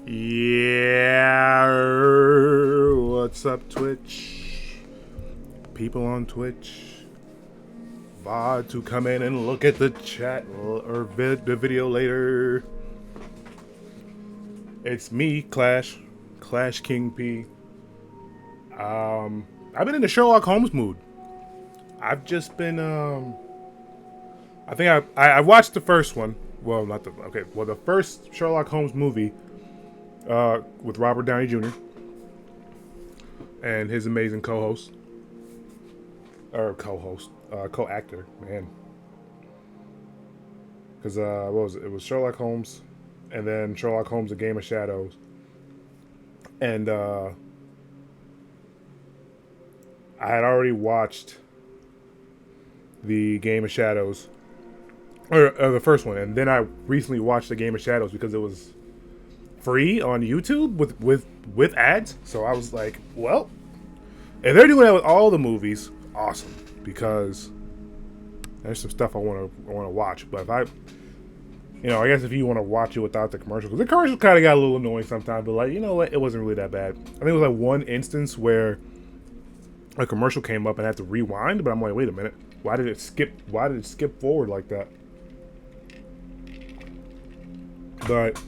Yeah, what's up, Twitch? People on Twitch, VOD to come in and look at the chat or the video later. It's me, Clash King P. I've been in the Sherlock Holmes mood. I've just been I think I watched the first one. Well, not the the first Sherlock Holmes movie. With Robert Downey Jr. and his amazing co-host, co-actor, man. Because what was it? It was Sherlock Holmes, and then Sherlock Holmes: A Game of Shadows, and I had already watched the Game of Shadows, or the first one, and then I recently watched the Game of Shadows because it was free on YouTube with ads. So I was like, well, if they're doing that with all the movies, awesome, because there's some stuff I want to watch. But if I guess if you want to watch it without the commercial, because the commercial kind of got a little annoying sometimes, but like, you know what, it wasn't really that bad. I think it was like one instance where a commercial came up and I had to rewind, but I'm like, wait a minute, why did it skip forward like that? But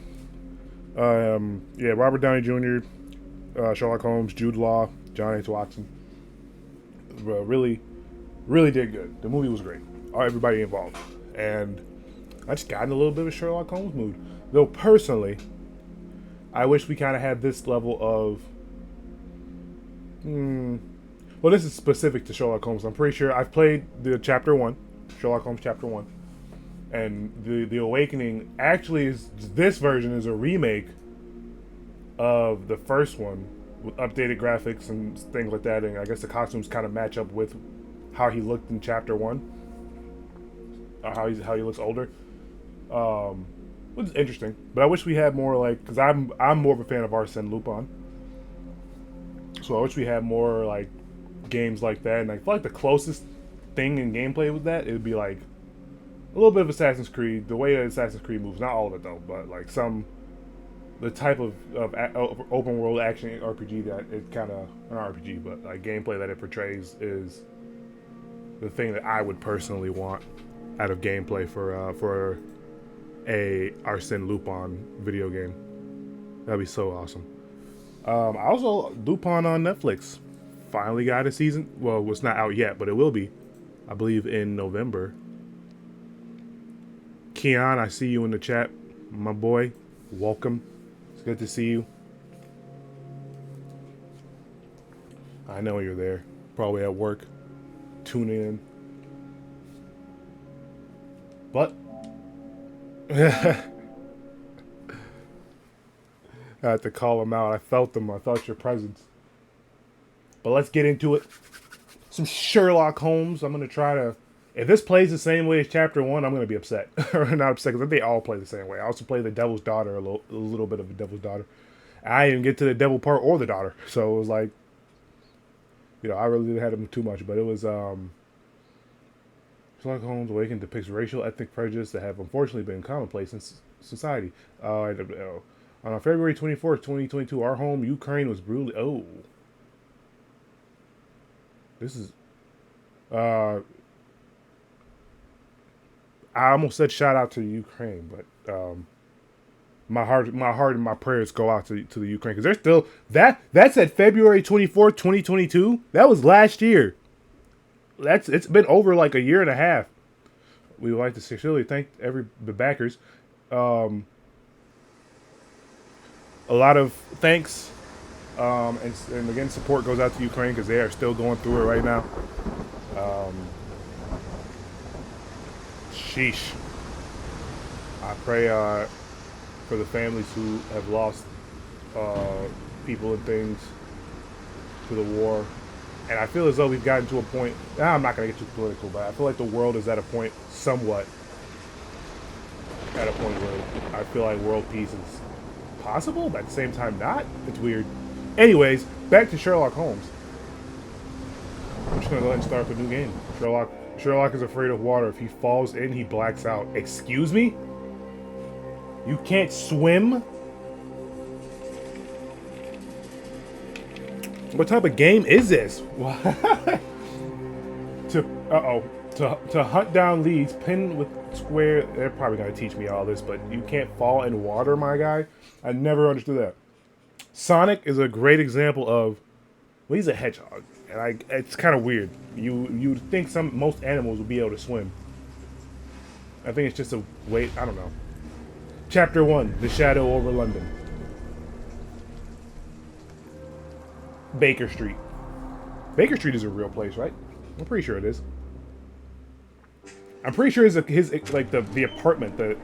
Robert Downey Jr., Sherlock Holmes, Jude Law, John H. Watson, really, really did good. The movie was great. Everybody involved, and I just got in a little bit of a Sherlock Holmes mood. Though personally, I wish we kind of had this level of. Well, this is specific to Sherlock Holmes. I'm pretty sure I've played the Chapter 1, Sherlock Holmes Chapter 1. And the Awakening actually is, this version is a remake of the first one with updated graphics and things like that, and I guess the costumes kind of match up with how he looked in Chapter 1, or how he looks older, which is interesting. But I wish we had more, like, because I'm more of a fan of Arsène Lupin, so I wish we had more like games like that. And I feel like the closest thing in gameplay with that, it would be like a little bit of Assassin's Creed, the way that Assassin's Creed moves. Not all of it though, but like the type of open world action RPG that it kind of, not RPG, but like gameplay that it portrays is the thing that I would personally want out of gameplay for a Arsène Lupin video game. That'd be so awesome. Also, Lupin on Netflix finally got a season. Well, it's not out yet, but it will be, I believe, in November. Keon, I see you in the chat, my boy. Welcome. It's good to see you. I know you're there. Probably at work, tuning in. But I had to call them out. I felt them. I felt your presence. But let's get into it. Some Sherlock Holmes. I'm going to try to... If this plays the same way as Chapter 1, I'm going to be upset. Or not upset, because they all play the same way. I also play the Devil's Daughter, a little bit of the Devil's Daughter. I didn't even get to the Devil part or the Daughter. So it was like... I really didn't have them too much. But it was... Sherlock Holmes Awakened depicts racial ethnic prejudice that have unfortunately been commonplace in society. On February 24th, 2022, our home, Ukraine, was brutally... Oh. This is... I almost said shout out to Ukraine, but my heart and my prayers go out to the Ukraine, because they're still... That's at February 24th, 2022. That was last year. It's been over like a year and a half. We would like to sincerely thank the backers. A lot of thanks, and again, support goes out to Ukraine because they are still going through it right now. Sheesh. I pray for the families who have lost people and things to the war. And I feel as though we've gotten to a point... I'm not going to get too political, but I feel like the world is at a point, somewhat, at a point where I feel like world peace is possible, but at the same time not. It's weird. Anyways, back to Sherlock Holmes. I'm just going to go ahead and start up a new game. Sherlock is afraid of water. If he falls in, he blacks out. Excuse me? You can't swim? What type of game is this? To hunt down leads, pin with square. They're probably gonna teach me all this, but you can't fall in water, my guy. I never understood that. Sonic is a great example of. Well, he's a hedgehog, and it's kind of weird. You think most animals would be able to swim. I think it's just a wait. I don't know. Chapter 1: The Shadow over London. Baker Street. Baker Street is a real place, right? I'm pretty sure it is. I'm pretty sure his like the apartment that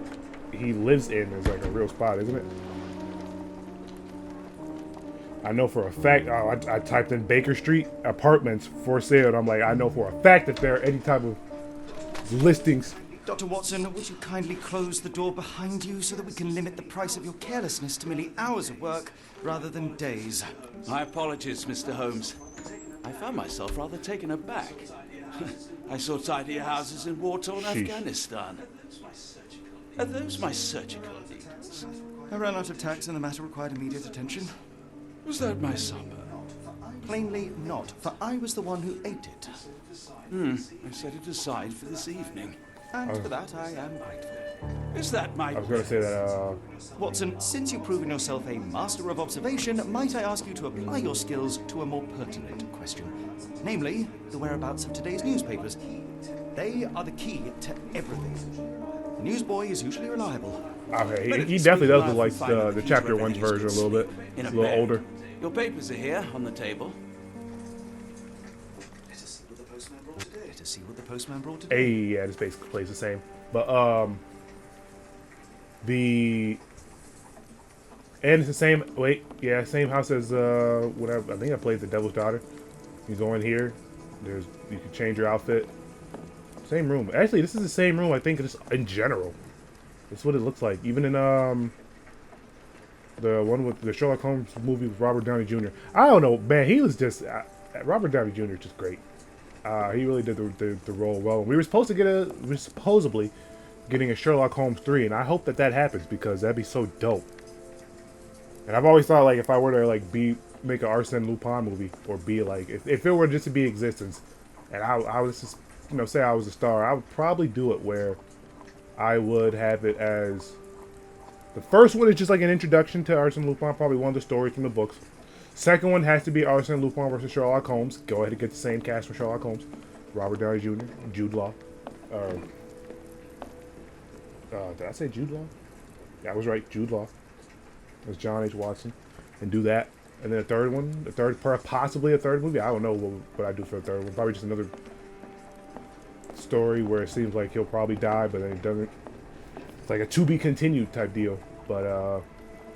he lives in is like a real spot, isn't it? I know for a fact. Oh, I typed in Baker Street apartments for sale, and I'm like, I know for a fact that there are any type of listings. Dr. Watson, would you kindly close the door behind you so that we can limit the price of your carelessness to merely hours of work rather than days? My apologies, Mr. Holmes. I found myself rather taken aback. I saw tidier houses in war-torn Afghanistan. Are those my surgical needles? I ran out of tacks and the matter required immediate attention. Was that my supper? Plainly not, for I was the one who ate it. I set it aside for this evening. And for that I am grateful. Is that my... I was going to say that, Watson, since you've proven yourself a master of observation, might I ask you to apply your skills to a more pertinent question? Namely, the whereabouts of today's newspapers. They are the key to everything. The newsboy is usually reliable. Okay, he definitely does look like the Chapter 1's version a little bit. A little older. Your papers are here on the table. Let us see what the postman brought today. Hey, yeah, this basically plays the same. But, and it's the same, same house as, whatever, I think I played The Devil's Daughter. You go in here, you can change your outfit. Same room. Actually, this is the same room, I think, just in general. That's what it looks like. Even in, the one with the Sherlock Holmes movie with Robert Downey Jr. I don't know, man, he was just, Robert Downey Jr. is just great. He really did the role well. We were supposedly getting a Sherlock Holmes 3, and I hope that happens because that'd be so dope. And I've always thought, like, if I were to, like, make an Arsène Lupin movie, or be, like, if it were just to be existence, and I was just, say I was a star, I would probably do it where I would have it as, the first one is just like an introduction to Arsène Lupin, probably one of the stories from the books. Second one has to be Arsène Lupin versus Sherlock Holmes. Go ahead and get the same cast for Sherlock Holmes. Robert Downey Jr., Jude Law. Did I say Jude Law? Yeah, I was right. Jude Law. As John H. Watson. And do that. And then possibly a third movie. I don't know what I do for a third one. Probably just another story where it seems like he'll probably die, but then it doesn't. It's like a to be continued type deal. But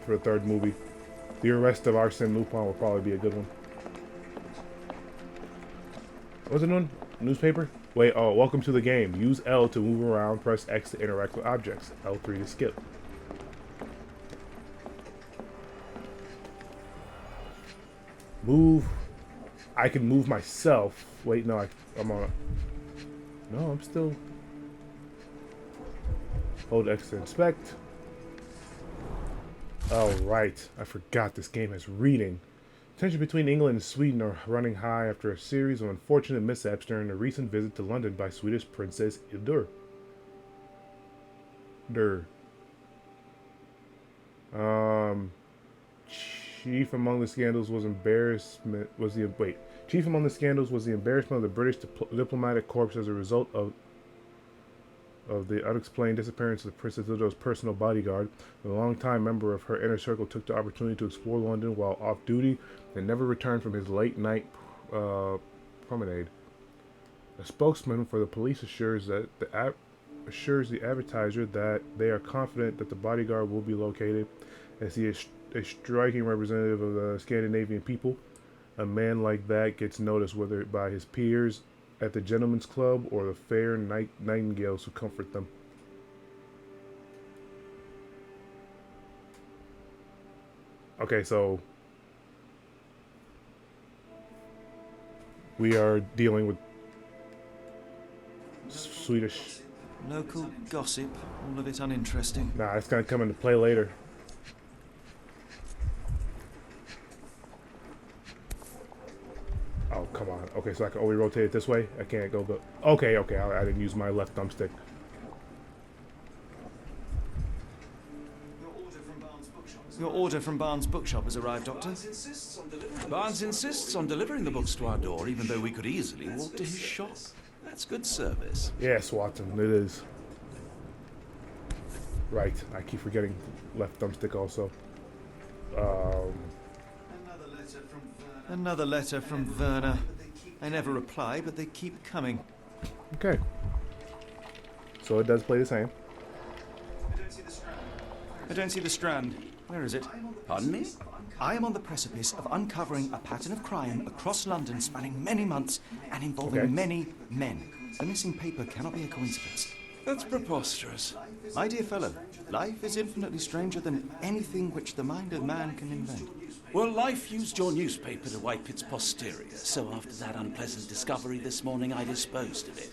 for a third movie. The Arrest of Arsène Lupin will probably be a good one. What's it on? Newspaper? Wait, welcome to the game. Use L to move around, press X to interact with objects, L3 to skip. Move. I can move myself. Wait, no, I'm on a... No, I'm still... Hold X to inspect. Oh, right. I forgot this game has reading. Tension between England and Sweden are running high after a series of unfortunate mishaps during a recent visit to London by Swedish Princess Hildur. Chief among the scandals was the embarrassment of the British diplomatic corps as a result of the unexplained disappearance of Princess Hildur's personal bodyguard. A long-time member of her inner circle took the opportunity to explore London while off duty and never returned from his late-night promenade. A spokesman for the police assures the advertiser that they are confident that the bodyguard will be located, as he is a striking representative of the Scandinavian people. A man like that gets noticed whether by his peers at the gentleman's club or the fair nightingales who comfort them. Okay, so we are dealing with Swedish local gossip, all of it uninteresting. Nah, it's gonna come into play later. come on. Okay, so I can only rotate it this way. I can't go the. Okay, okay. I didn't use my left thumbstick. Your order from Barnes' bookshop has arrived, Doctor. Barnes insists on delivering the books to our door, even though we could easily walk to his shop. That's good service. Yes, Watson, it is. Right, I keep forgetting left thumbstick also. Another letter from Werner. I never reply, but they keep coming. Okay. So it does play the same. I don't see the Strand. Where is it? Pardon me? I am on the precipice of uncovering a pattern of crime across London spanning many months and involving many men. The missing paper cannot be a coincidence. That's preposterous. My dear fellow, life is infinitely stranger than anything which the mind of man can invent. Well, life used your newspaper to wipe its posterior, so after that unpleasant discovery this morning, I disposed of it.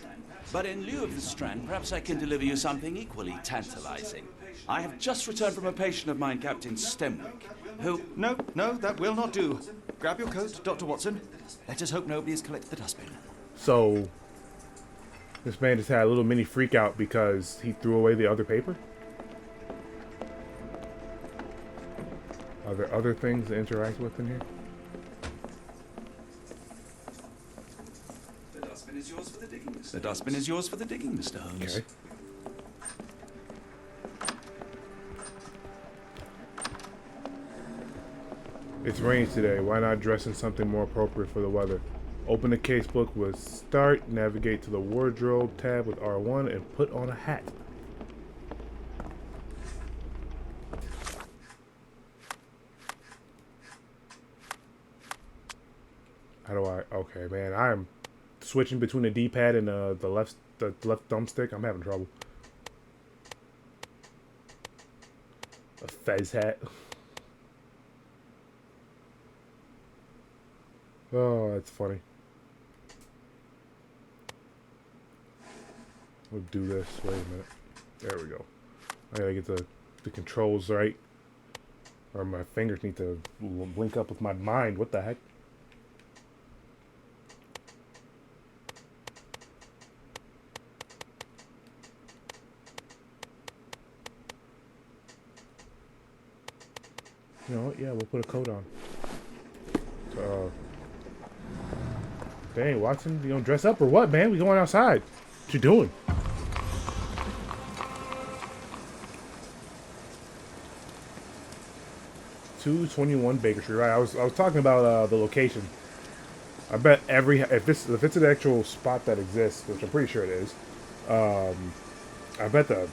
But in lieu of the Strand, perhaps I can deliver you something equally tantalizing. I have just returned from a patient of mine, Captain Stemwick, who... No, that will not do. Grab your coat, Dr. Watson. Let us hope nobody has collected the dustbin. So, this man just had a little mini freak out because he threw away the other paper? Are there other things to interact with in here? The dustbin is yours for the digging, Mr. The dustbin is yours for the digging, Mr. Holmes. Okay. It's raining today. Why not dress in something more appropriate for the weather? Open the casebook with Start, navigate to the Wardrobe tab with R1, and put on a hat. How do I... Okay, man. I'm switching between the D-pad and the left thumbstick. I'm having trouble. A fez hat. Oh, that's funny. We'll do this. Wait a minute. There we go. I gotta get the controls right. Or my fingers need to link up with my mind. What the heck? You know what? Yeah, we'll put a coat on. Dang, Watson, you gonna dress up or what, man? We going outside. What you doing? $221 Baker Street. Right, I was talking about the location. I bet if it's an actual spot that exists, which I'm pretty sure it is, I bet the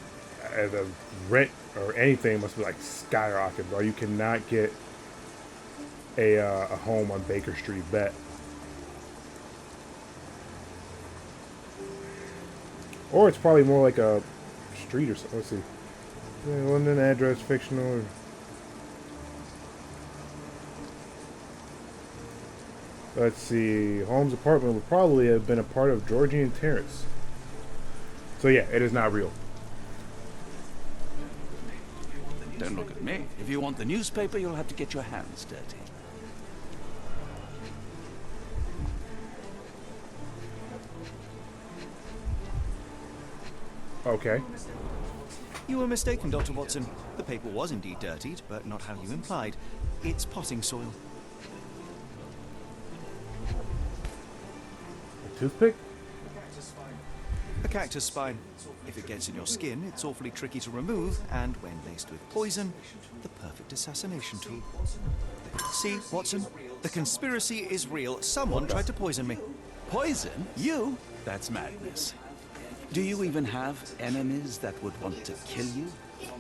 rent or anything must be like skyrocketing, bro. You cannot get a home on Baker Street, bet. Or it's probably more like a street or something. Let's see. Yeah, London address, fictional. Let's see. Holmes' apartment would probably have been a part of Georgian Terrace. So yeah, it is not real. Don't look at me. If you want the newspaper, you'll have to get your hands dirty. Okay. You were mistaken, Dr. Watson. The paper was indeed dirtied, but not how you implied. It's potting soil. A toothpick? A cactus spine. If it gets in your skin, it's awfully tricky to remove, and when laced with poison, the perfect assassination tool. See, Watson? The conspiracy is real. Someone tried to poison me. Poison? You? That's madness. Do you even have enemies that would want to kill you?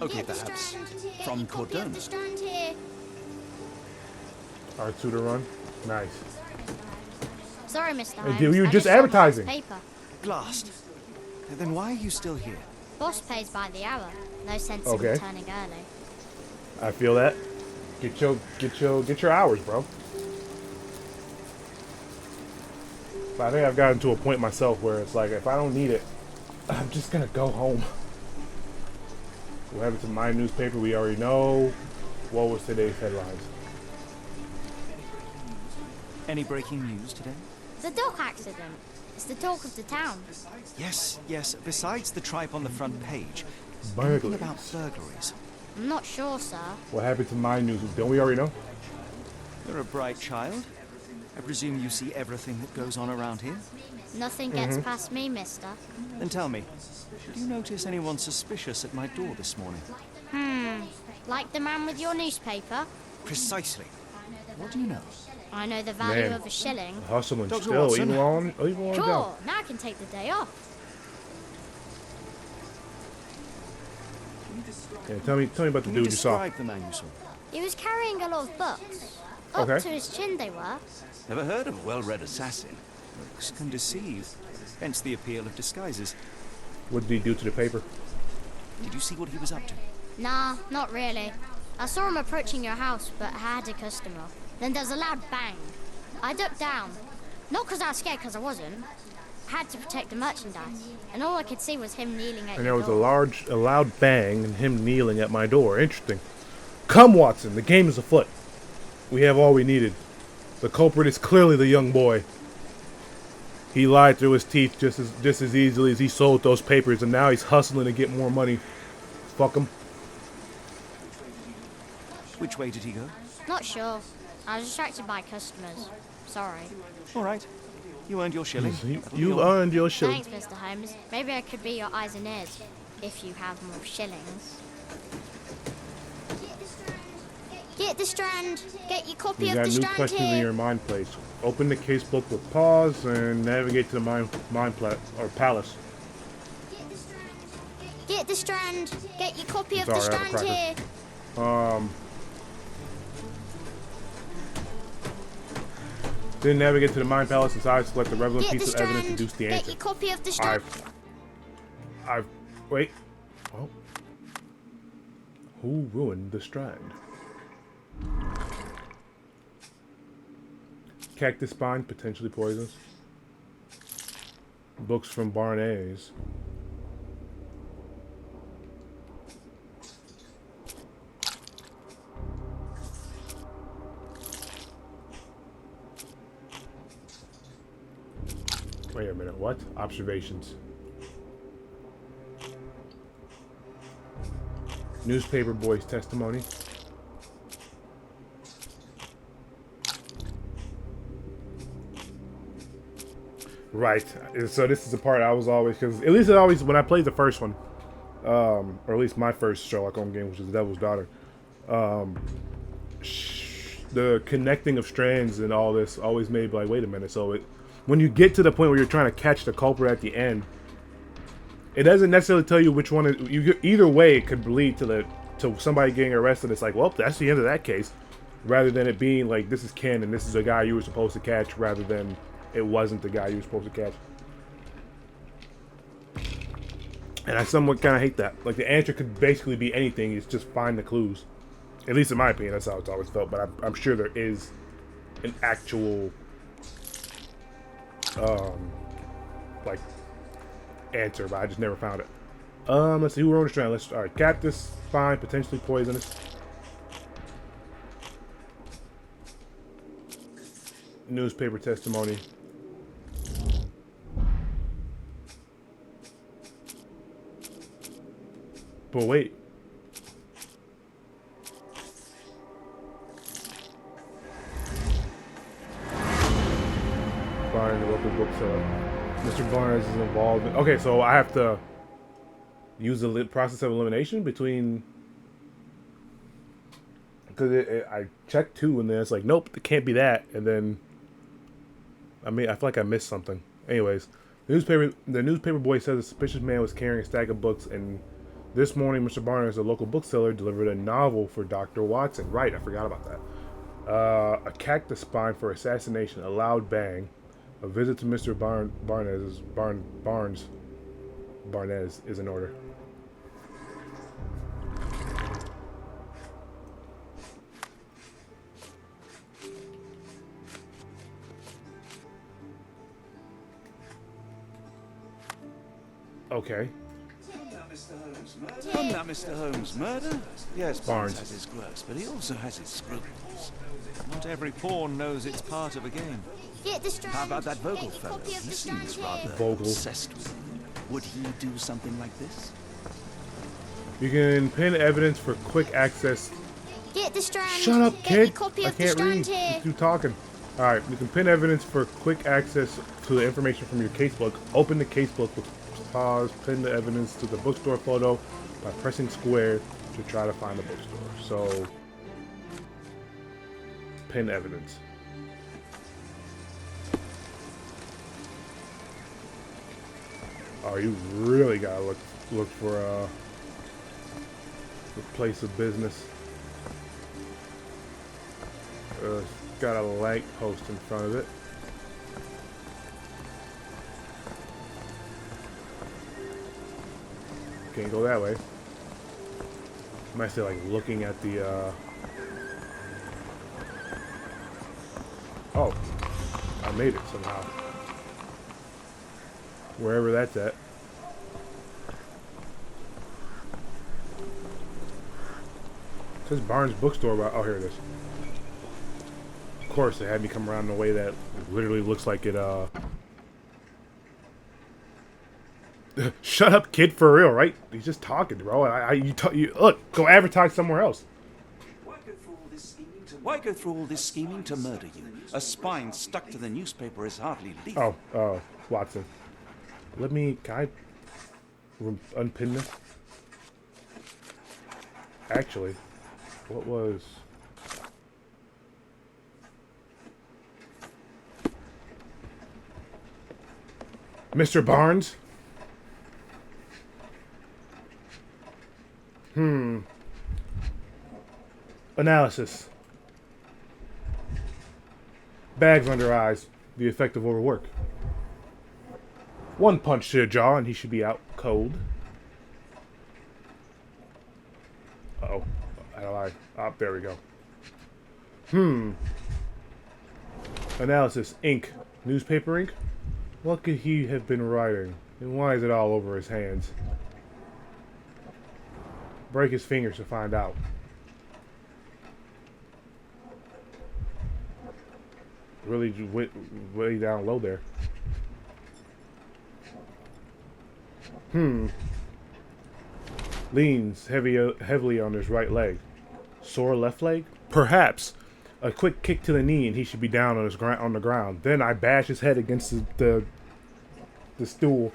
Okay, perhaps from Cordona. R2 to run. Nice. Sorry, Mr. Hey, Holmes. dude, you were I just saw my advertising. Paper. Blast. Then why are you still here? Boss pays by the hour. No sense Okay. in returning early. I feel that. Get your hours, bro. But I think I've gotten to a point myself where it's like, if I don't need it, I'm just gonna go home. What happened to my newspaper? We already know. What was today's headlines? Any breaking news today? The dock accident. It's the talk of the town. Yes, yes. Besides the tripe on the front page, anything Burglaries. about burglaries? I'm not sure, sir. What happened to my news? Don't we already know? You're a bright child. I presume you see everything that goes on around here? Nothing gets past me, mister. Then tell me, did you notice anyone suspicious at my door this morning? Like the man with your newspaper? Precisely. What do you know? I know the value Man. of a shilling. Hustling Dr. still, Watson. even on the job. Sure, now I can take the day off. Yeah, tell me about the Can you dude you saw. describe the man you saw? He was carrying a lot of books. Up Okay. to his chin they were. Never heard of a well-read assassin. Looks can deceive. Hence the appeal of disguises. What did he do to the paper? Did you see what he was up to? Nah, not really. I saw him approaching your house, but I had a customer. Then there's a loud bang. I ducked down. Not because I was scared, because I wasn't. I had to protect the merchandise. And all I could see was him kneeling at And your there was door. a loud bang and him kneeling at my door. Interesting. Come, Watson, the game is afoot. We have all we needed. The culprit is clearly the young boy. He lied through his teeth just as easily as he sold those papers, and now he's hustling to get more money. Fuck him. Which way did he go? Not sure. I was distracted by customers. Sorry. All right. You earned your shilling. That'll be You all. earned your shilling. Thanks, Mr. Holmes. Maybe I could be your eyes and ears, if you have more shillings. Get the Strand. Get your copy You of got the new Strand questions in here. your mind place. Open the casebook with pause and navigate to the palace. Get the Strand. Get your copy of the Sorry, I have a Strand here. cracker. Then navigate to the Mind Palace inside, select the relevant Get the piece of evidence, Strand. deduce the Get answer. your copy of the Strand. Wait. Oh. Who ruined the Strand? Cactus spine, potentially poisonous. Books from Barnes. Wait a minute, what? Observations. Newspaper boy's testimony. Right. So this is the part I was always, because at least it always, when I played the first one, or at least my first Sherlock Holmes game, which is Devil's Daughter, the connecting of strands and all this always made me like, wait a minute. So when you get to the point where you're trying to catch the culprit at the end, it doesn't necessarily tell you which one. Either way, it could lead to somebody getting arrested. It's like, well, that's the end of that case, rather than it being like, this is Ken and this is a guy you were supposed to catch, rather than it wasn't the guy you were supposed to catch. And I somewhat kind of hate that. Like, the answer could basically be anything. It's just find the clues. At least in my opinion, that's how it's always felt. But I'm sure there is an actual, like, answer, but I just never found it. Let's see who wrote the strand. All right, cactus, fine, potentially poisonous. Newspaper testimony. But wait. Barnes, the local bookseller. Mr. Barnes is involved in... Okay, so I have to use the process of elimination between... Because I checked 2 and then it's like, nope, it can't be that. And then... I mean, I feel like I missed something. Anyways, the newspaper boy says a suspicious man was carrying a stack of books, and this morning Mr. Barnes, a local bookseller, delivered a novel for Dr. Watson. Right, I forgot about that. A cactus spine for assassination, a loud bang, a visit to Mr. Barnes is in order. Okay. Come now, Mr. Holmes. Murder? Yes, Barnes. Barnes has his quirks, but he also has his scruples. Not every pawn knows it's part of a game. Get the Strand. How about that Vogel Get a fellow? copy He of the Strand seems here. rather Vogel. obsessed with you. Would he do something like this? You can pin evidence for quick access. Get the Strand. Shut up, Get kid! a copy I of the can't read. Strand here. You talking. Alright, you can pin evidence for quick access to the information from your casebook. Open the casebook with pause, pin the evidence to the bookstore photo by pressing square to try to find the bookstore. So, pin evidence. Oh, you really gotta look for a place of business. It's got a light post in front of it. Can't go that way. Might say like looking at the oh, I made it somehow. Wherever that's at. It says Barnes Bookstore, but oh, here it is. Of course, they had me come around in a way that literally looks like it, Shut up, kid, for real, right? He's just talking, bro. You look, go advertise somewhere else. Why go through all this scheming to murder you? A spine stuck to the newspaper is hardly lethal. Oh, Watson. Can I unpin this? Actually, what was... Mr. Barnes? Analysis. Bags under eyes. The effect of overwork. One punch to the jaw and he should be out cold. Uh-oh. How do I... Oh, there we go. Analysis. Ink. Newspaper ink? What could he have been writing? And why is it all over his hands? Break his fingers to find out. Really went way down low there. Leans heavily on his right leg. Sore left leg? Perhaps. A quick kick to the knee and he should be down on the ground. Then I bash his head against the stool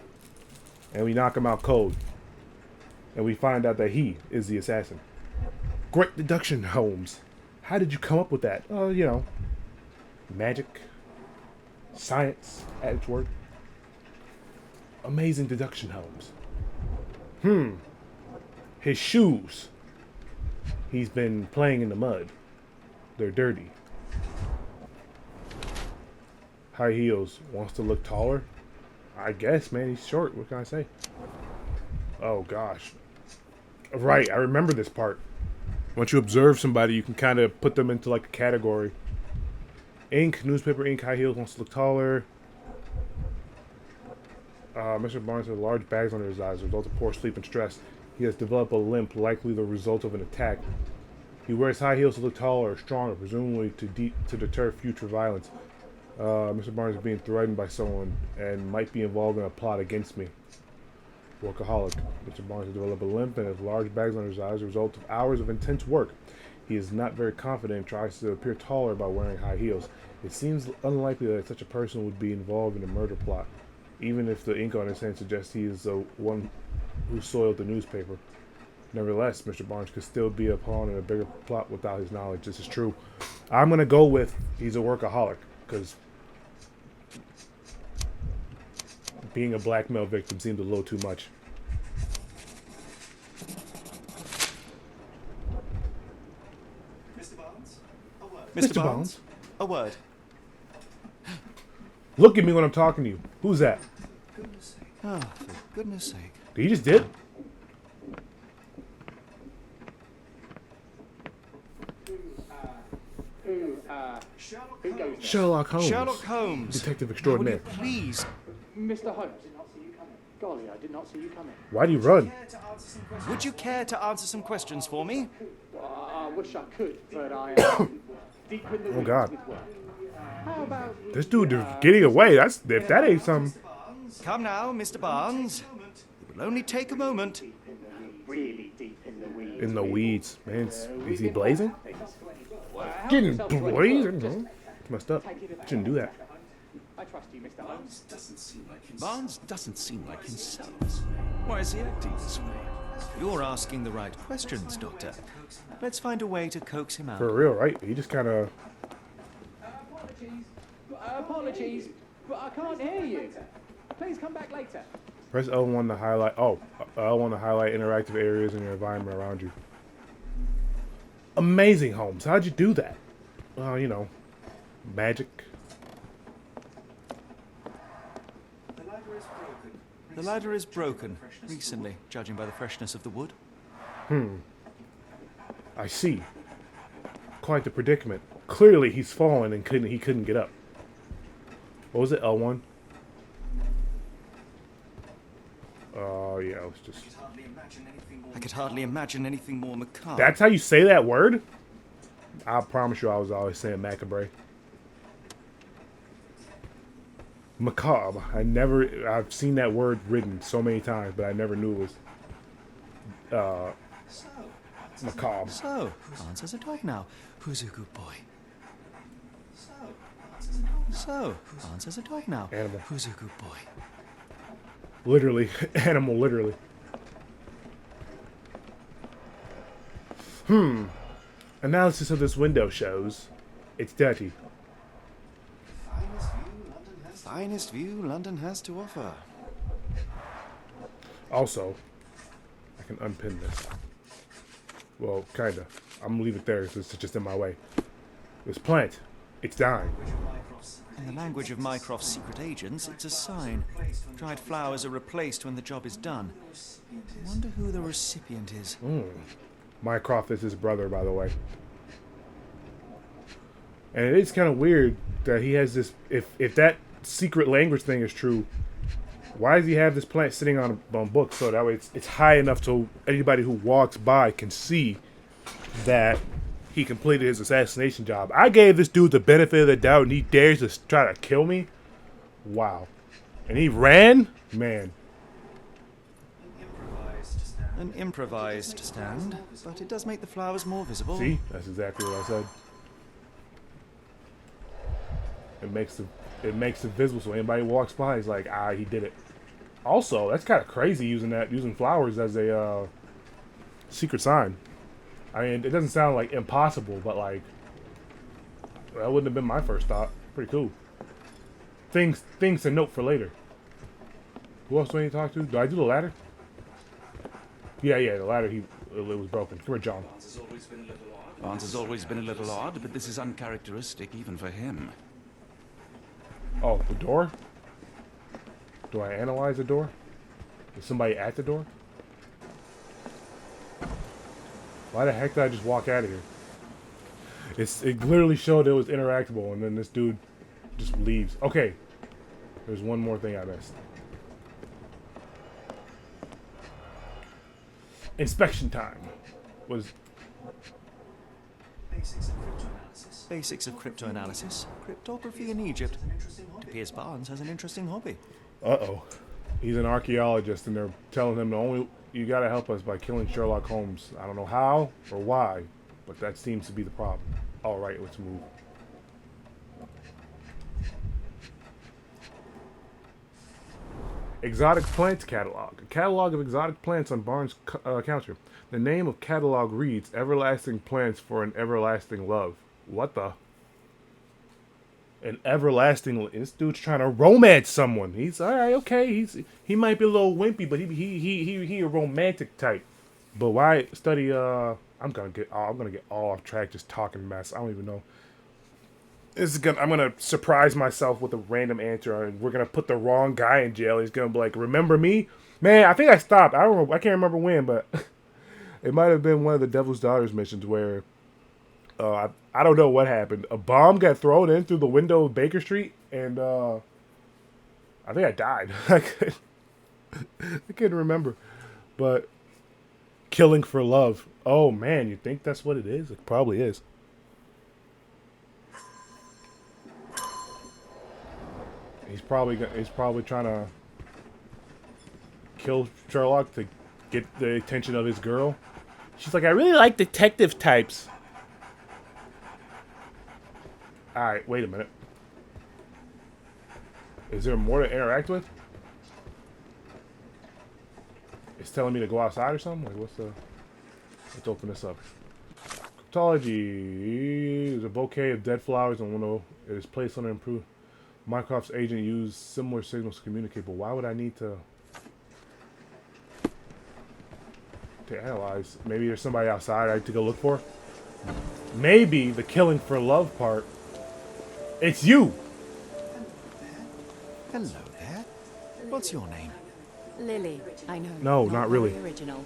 and we knock him out cold. And we find out that he is the assassin. Great deduction, Holmes. How did you come up with that? You know, magic, science at its work. Amazing deduction, Holmes. His shoes. He's been playing in the mud. They're dirty. High heels. Wants to look taller? I guess, man. He's short. What can I say? Oh, gosh. Right. I remember this part. Once you observe somebody, you can kind of put them into like a category. Ink. Newspaper ink. High heels. Wants to look taller. Mr. Barnes has large bags under his eyes, as a result of poor sleep and stress. He has developed a limp, likely the result of an attack. He wears high heels to look taller or stronger, presumably to deter future violence. Mr. Barnes is being threatened by someone and might be involved in a plot against me. Workaholic. Mr. Barnes has developed a limp and has large bags under his eyes as a result of hours of intense work. He is not very confident and tries to appear taller by wearing high heels. It seems unlikely that such a person would be involved in a murder plot, even if the ink on his hand suggests he is the one who soiled the newspaper. Nevertheless, Mr. Barnes could still be a pawn in a bigger plot without his knowledge. This is true. I'm going to go with he's a workaholic, because being a blackmail victim seemed a little too much. Mr. Barnes? A word. Mr. Barnes? A word. Look at me when I'm talking to you. Who's that? Oh, for goodness sake. He just did? Sherlock Holmes. Sherlock Holmes. Detective extraordinaire. Will you please. Mr. Holmes, did not see you coming. Golly, I did not see you coming. Why do you run? Would you care to answer some questions for me? I wish I could, but I deep in the Oh weeds God. with work. How about This dude is getting away. That's if that ain't some Come now, Mr. Barnes. It will only take a moment. really deep in the weeds? in the weeds. Man, We've is he been blazing? help Getting yourself to any blazing? work. No. It's messed up. Shouldn't do that. I trust you, Mr. Holmes. Barnes doesn't seem like himself. Why is he acting this way? You're asking the right questions, Doctor. Let's find a way to coax him out. For real, right? He just kind of. Apologies, but I can't hear you. Please come back later. Press L1 to highlight. Oh, L1 to highlight interactive areas in your environment around you. Amazing, Holmes. How'd you do that? Well, you know, magic. The ladder is broken recently, judging by the freshness of the wood. I see. Quite the predicament. Clearly, he's fallen and he couldn't get up. What was it? L1. Yeah. Let's just. I could hardly imagine anything more macabre. That's how you say that word? I promise you I was always saying macabre. Macabre. I've seen that word written so many times, but I never knew it was macabre. So, Barnes has a dog now. Who's a good boy? So, Barnes has a dog now. Animal. Who's a good boy? Literally. Animal, literally. Analysis of this window shows it's dirty. Finest view London has to offer. Also, I can unpin this. Well, kinda. I'm gonna leave it there because it's just in my way. This plant, it's dying. In the language of Mycroft's secret agents, it's a sign. Dried flowers are replaced when the job is done. I wonder who the recipient is. Mycroft is his brother, by the way. And it is kind of weird that he has this. If that secret language thing is true, why does he have this plant sitting on books so that way it's high enough so anybody who walks by can see that he completed his assassination job? I gave this dude the benefit of the doubt, and he dares to try to kill me. Wow. And he ran, man. An improvised stand, but it does make the flowers more visible. See, that's exactly what I said. It makes it visible so anybody who walks by is like, he did it. Also, that's kind of crazy using flowers as a secret sign. I mean, it doesn't sound like impossible, but like that wouldn't have been my first thought. Pretty cool. Things to note for later. Who else do I need to talk to? Do I do the ladder? Yeah, the ladder. It was broken. Come here, John. Barnes has always been a little odd, but this is uncharacteristic even for him. Oh, the door? Do I analyze the door? Is somebody at the door? Why the heck did I just walk out of here? It literally showed it was interactable, and then this dude just leaves. Okay. There's one more thing I missed. Inspection time was Basics of cryptoanalysis. Cryptography in Egypt. It appears Barnes has an interesting hobby. Uh-oh. He's an archaeologist, and they're telling him you gotta help us by killing Sherlock Holmes. I don't know how or why, but that seems to be the problem. All right, let's move. Exotic plants catalog. A catalog of exotic plants on Barnes' counter. The name of catalog reads, Everlasting Plants for an Everlasting Love. What the? An everlasting. This dude's trying to romance someone. He's all right, okay. He might be a little wimpy, but he a romantic type. But why study? I'm gonna get all off track just talking mess. I don't even know. I'm gonna surprise myself with a random answer, and we're gonna put the wrong guy in jail. He's gonna be like, "Remember me, man?" I think I stopped. I can't remember when, but it might have been one of the Devil's Daughters missions where. I don't know what happened. A bomb got thrown in through the window of Baker Street, and I think I died. I can't remember. But killing for love. Oh man, you think that's what it is? It probably is. He's probably trying to kill Sherlock to get the attention of his girl. She's like, I really like detective types. Alright, wait a minute. Is there more to interact with? It's telling me to go outside or something? Like, what's the... Let's open this up. Cryptology. There's a bouquet of dead flowers on window. It is placed on an improved... Mycroft's agent used similar signals to communicate, but why would I need to analyze? Maybe there's somebody outside I have to go look for? Maybe the killing for love part. It's you! Hello there. What's your name? Lily, I know. No, not really. The original.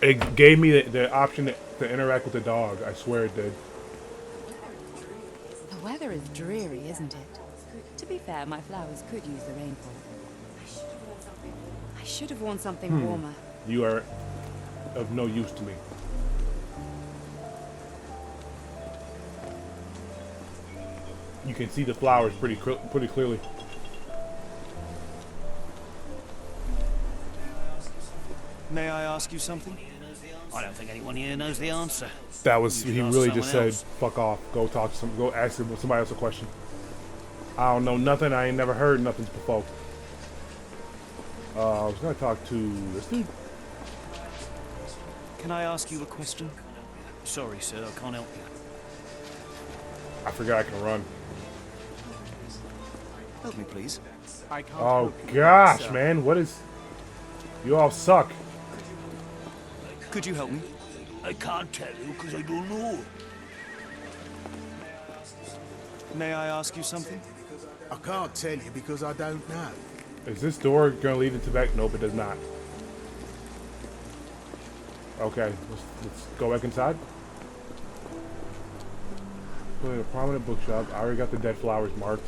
It gave me the option to interact with the dog. I swear it did. The weather is dreary, isn't it? To be fair, my flowers could use the rainfall. I should have worn something warmer. You are of no use to me. You can see the flowers pretty clearly. May I ask you something? I don't think anyone here knows the answer. That was, You he should ask really just said, someone else. fuck off. Go talk to go ask somebody else a question. I don't know nothing. I ain't never heard nothing before. I was gonna talk to this dude. Can I ask you a question? Sorry, sir, I can't help you. I forgot I can run. Help me, please. I can't Oh help you, gosh, sir. man. What is... You all suck. Could you help me? I can't tell you because I don't know. May I ask you something? I can't tell you because I don't know. Is this door gonna lead into back? Nope, it does not. Okay, let's go back inside. Put in a prominent bookshop. I already got the dead flowers marked.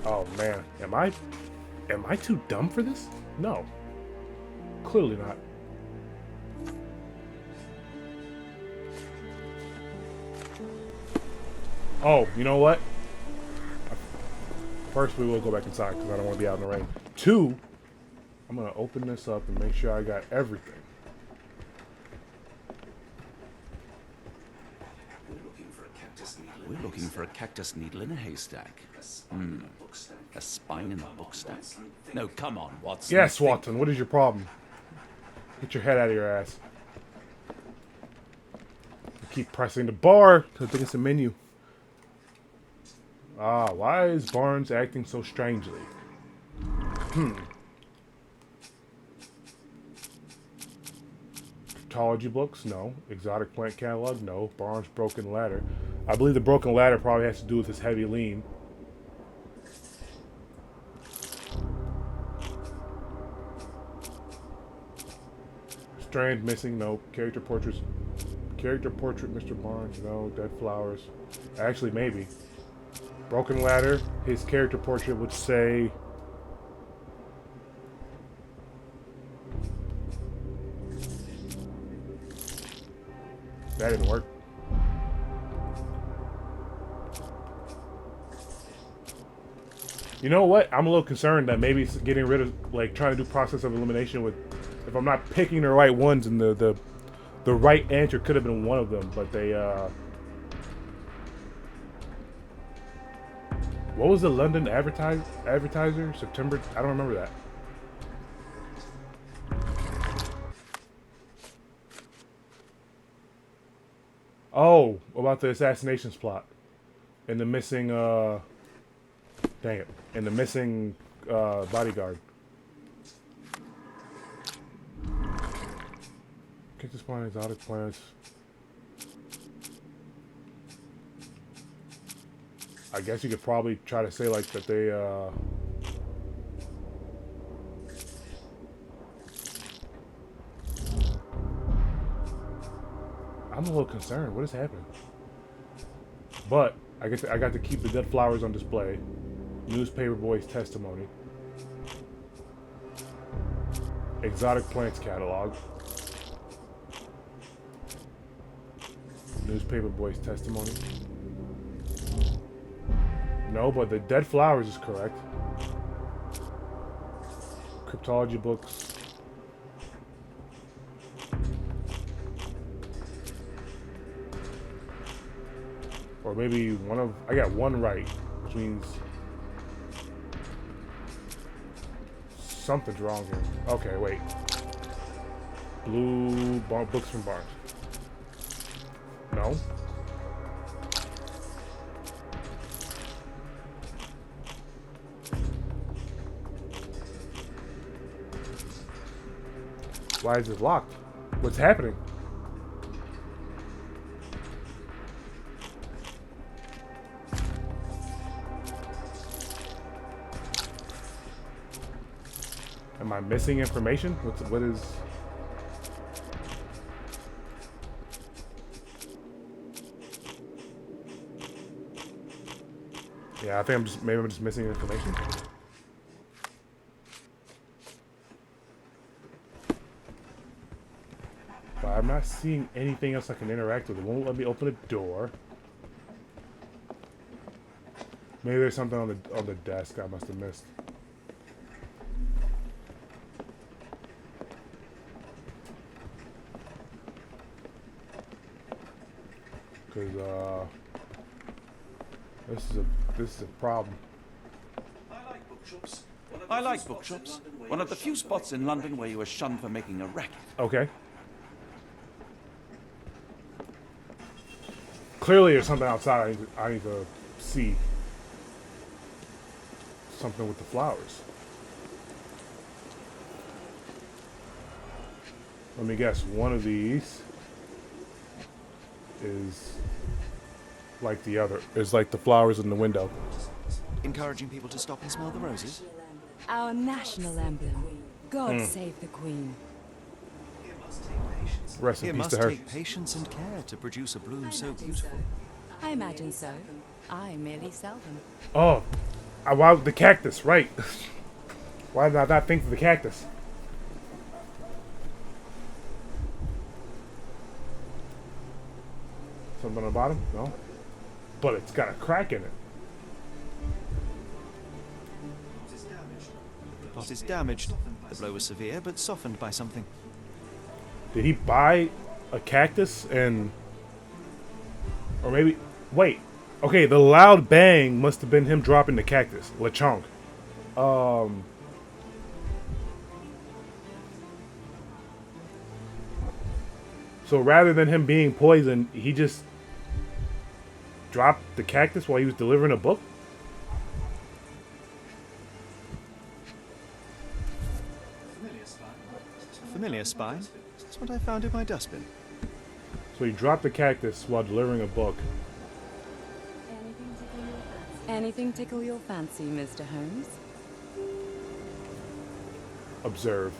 Oh man, am I too dumb for this? No, clearly not. Oh, you know what? First, we will go back inside because I don't want to be out in the rain. Two, I'm going to open this up and make sure I got everything. We're looking for a cactus needle in a haystack. A spine in a bookstack. No, come on, Watson. Yes, Watson, what is your problem? Get your head out of your ass. I keep pressing the bar because I think it's a menu. Ah, why is Barnes acting so strangely? Cryptology books? No. Exotic plant catalog? No. Barnes' broken ladder. I believe the broken ladder probably has to do with his heavy lean. Strand missing? No. Character portraits? Character portrait, Mr. Barnes? No. Dead flowers? Actually, maybe. Broken ladder. His character portrait would say... That didn't work. You know what? I'm a little concerned that maybe it's getting rid of, like, trying to do process of elimination with, if I'm not picking the right ones, and the right answer could have been one of them, but they, what was the London Advertiser? September? I don't remember that. Oh, about the assassinations plot. And the missing, dang it. And the missing, bodyguard. Can't just find exotic plants. I guess you could probably try to say, like, that they, I'm a little concerned. What is happening? But I guess I got to keep the dead flowers on display. Newspaper boy's testimony. Exotic plants catalog. Newspaper boy's testimony. No, but the dead flowers is correct. Cryptology books. Or maybe one of... I got one right, which means... something's wrong here. Okay, wait. Blue books from Barnes. No. Why is it locked? What's happening? Am I missing information? What is... Yeah, I think maybe I'm just missing information. But I'm not seeing anything else I can interact with. It won't let me open a door. Maybe there's something on the desk I must have missed. Cause this is a problem. I like bookshops. One of the few spots in London where you are shunned for making a racket. Okay. Clearly there's something outside I need to see. Something with the flowers. Let me guess, one of these is like the other. Is like the flowers in the window. Encouraging people to stop and smell the roses? Our national emblem. God save the Queen. Rest in It peace must to her. take patience and care to produce a bloom so beautiful. I imagine so. I merely sell them. Oh, wow, the cactus, right. Why did I not think of the cactus? Something on the bottom? No. But it's got a crack in it. The pot is damaged. The blow was severe, but softened by something. Did he buy a cactus and... Or maybe... Wait. Okay, the loud bang must have been him dropping the cactus. Lechonk. So rather than him being poisoned, he just dropped the cactus while he was delivering a book? Familiar spine? That's what I found in my dustbin. So he dropped the cactus while delivering a book. Anything tickle your fancy, Mr. Holmes? Observe.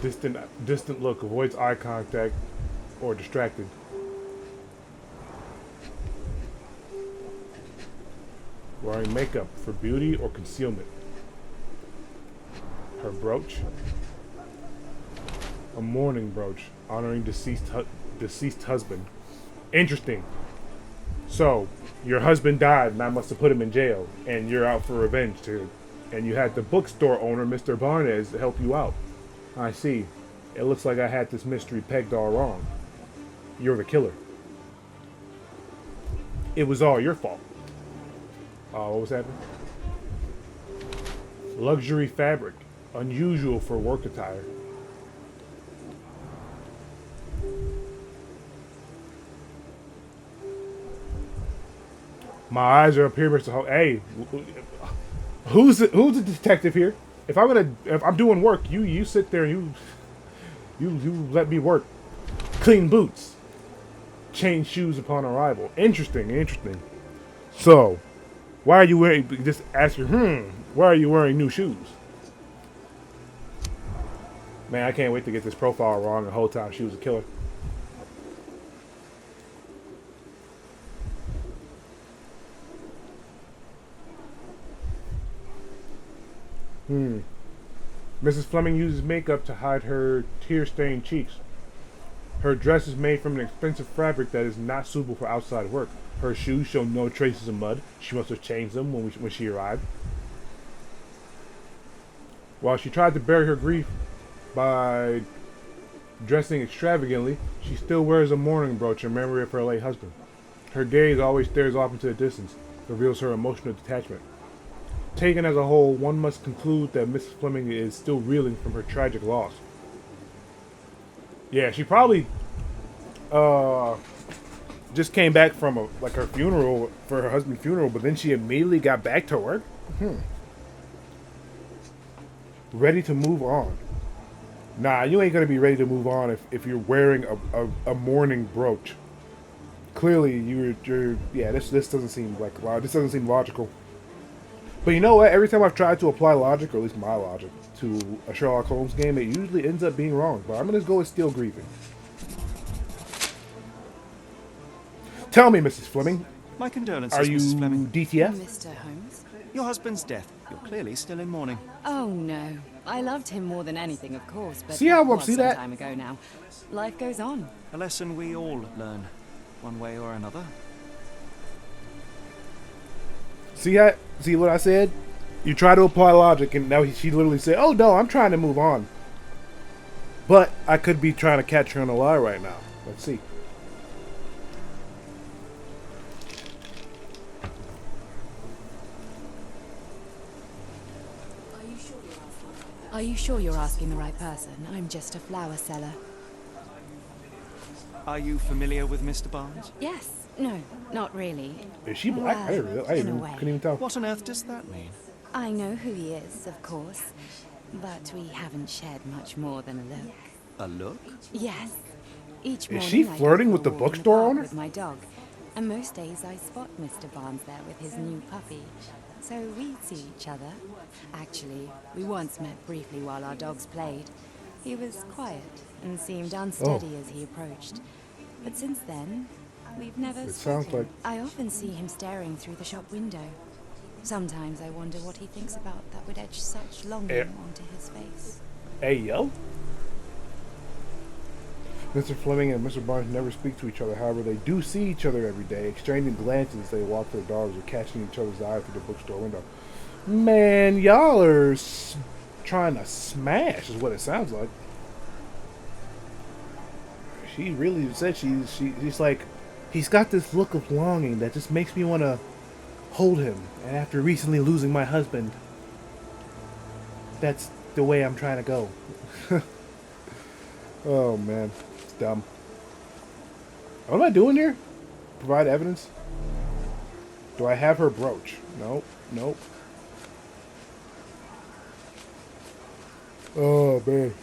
Distant look, avoids eye contact or distracted. Wearing makeup for beauty or concealment. Her brooch. A mourning brooch honoring deceased husband. Interesting. So, your husband died and I must have put him in jail and you're out for revenge too. And you had the bookstore owner, Mr. Barnes, to help you out. I see. It looks like I had this mystery pegged all wrong. You're the killer. It was all your fault. What was happening? Luxury fabric. Unusual for work attire. My eyes are up here, Mr. Ho. Hey, who's the detective here? If I'm doing work, you sit there and you let me work. Clean boots. Change shoes upon arrival. Interesting. So, why are you wearing? Just ask her. Why are you wearing new shoes? Man, I can't wait to get this profile wrong the whole time she was a killer. Mrs. Fleming uses makeup to hide her tear-stained cheeks. Her dress is made from an expensive fabric that is not suitable for outside work. Her shoes show no traces of mud. She must have changed them when she arrived. While she tried to bury her grief by dressing extravagantly, she still wears a mourning brooch in memory of her late husband. Her gaze always stares off into the distance, reveals her emotional detachment. Taken as a whole, one must conclude that Mrs. Fleming is still reeling from her tragic loss. Yeah, she probably just came back from her funeral, for her husband's funeral, but then she immediately got back to work. Ready to move on. Nah, you ain't gonna be ready to move on if you're wearing a mourning brooch. Clearly, this doesn't seem like this doesn't seem logical. But you know what? Every time I've tried to apply logic, or at least my logic, to a Sherlock Holmes game, it usually ends up being wrong. But I'm gonna go with still grieving. Tell me, Mrs. Fleming. My condolences, Are you Mrs. Fleming. DTF? Mr. Holmes? Your husband's death. You're clearly still in mourning. Oh, no. I loved him more than anything, of course, but See how that was see some that? time ago now. Life goes on. A lesson we all learn, one way or another. See what I said? You try to apply logic, and now she literally said, "Oh no, I'm trying to move on." But I could be trying to catch her in a lie right now. Let's see. Are you sure you're asking the right person? I'm just a flower seller. Are you familiar with Mr. Barnes? Yes. No, not really. Is she black? I In a way. couldn't even tell. What on earth does that mean? I know who he is, of course, but we haven't shared much more than a look. A look? Yes. Each Is morning she I go flirting for with a the walk in bookstore park owner? with my dog, and most days I spot Mr. Barnes there with his new puppy. So we see each other. Actually, we once met briefly while our dogs played. He was quiet and seemed unsteady as he approached. But since then, we've never It spoken. sounds like I often see him staring through the shop window. Sometimes I wonder what he thinks about that would etch such longing onto his face. Hey, yo. Mr. Fleming and Mr. Barnes never speak to each other. However, they do see each other every day, exchanging glances as they walk their dogs or catching each other's eye through the bookstore window. Man, y'all are trying to smash, is what it sounds like. She really said she's like, he's got this look of longing that just makes me want to hold him. And after recently losing my husband, that's the way I'm trying to go. Oh man, it's dumb. What am I doing here? Provide evidence? Do I have her brooch? Nope, nope. Oh man.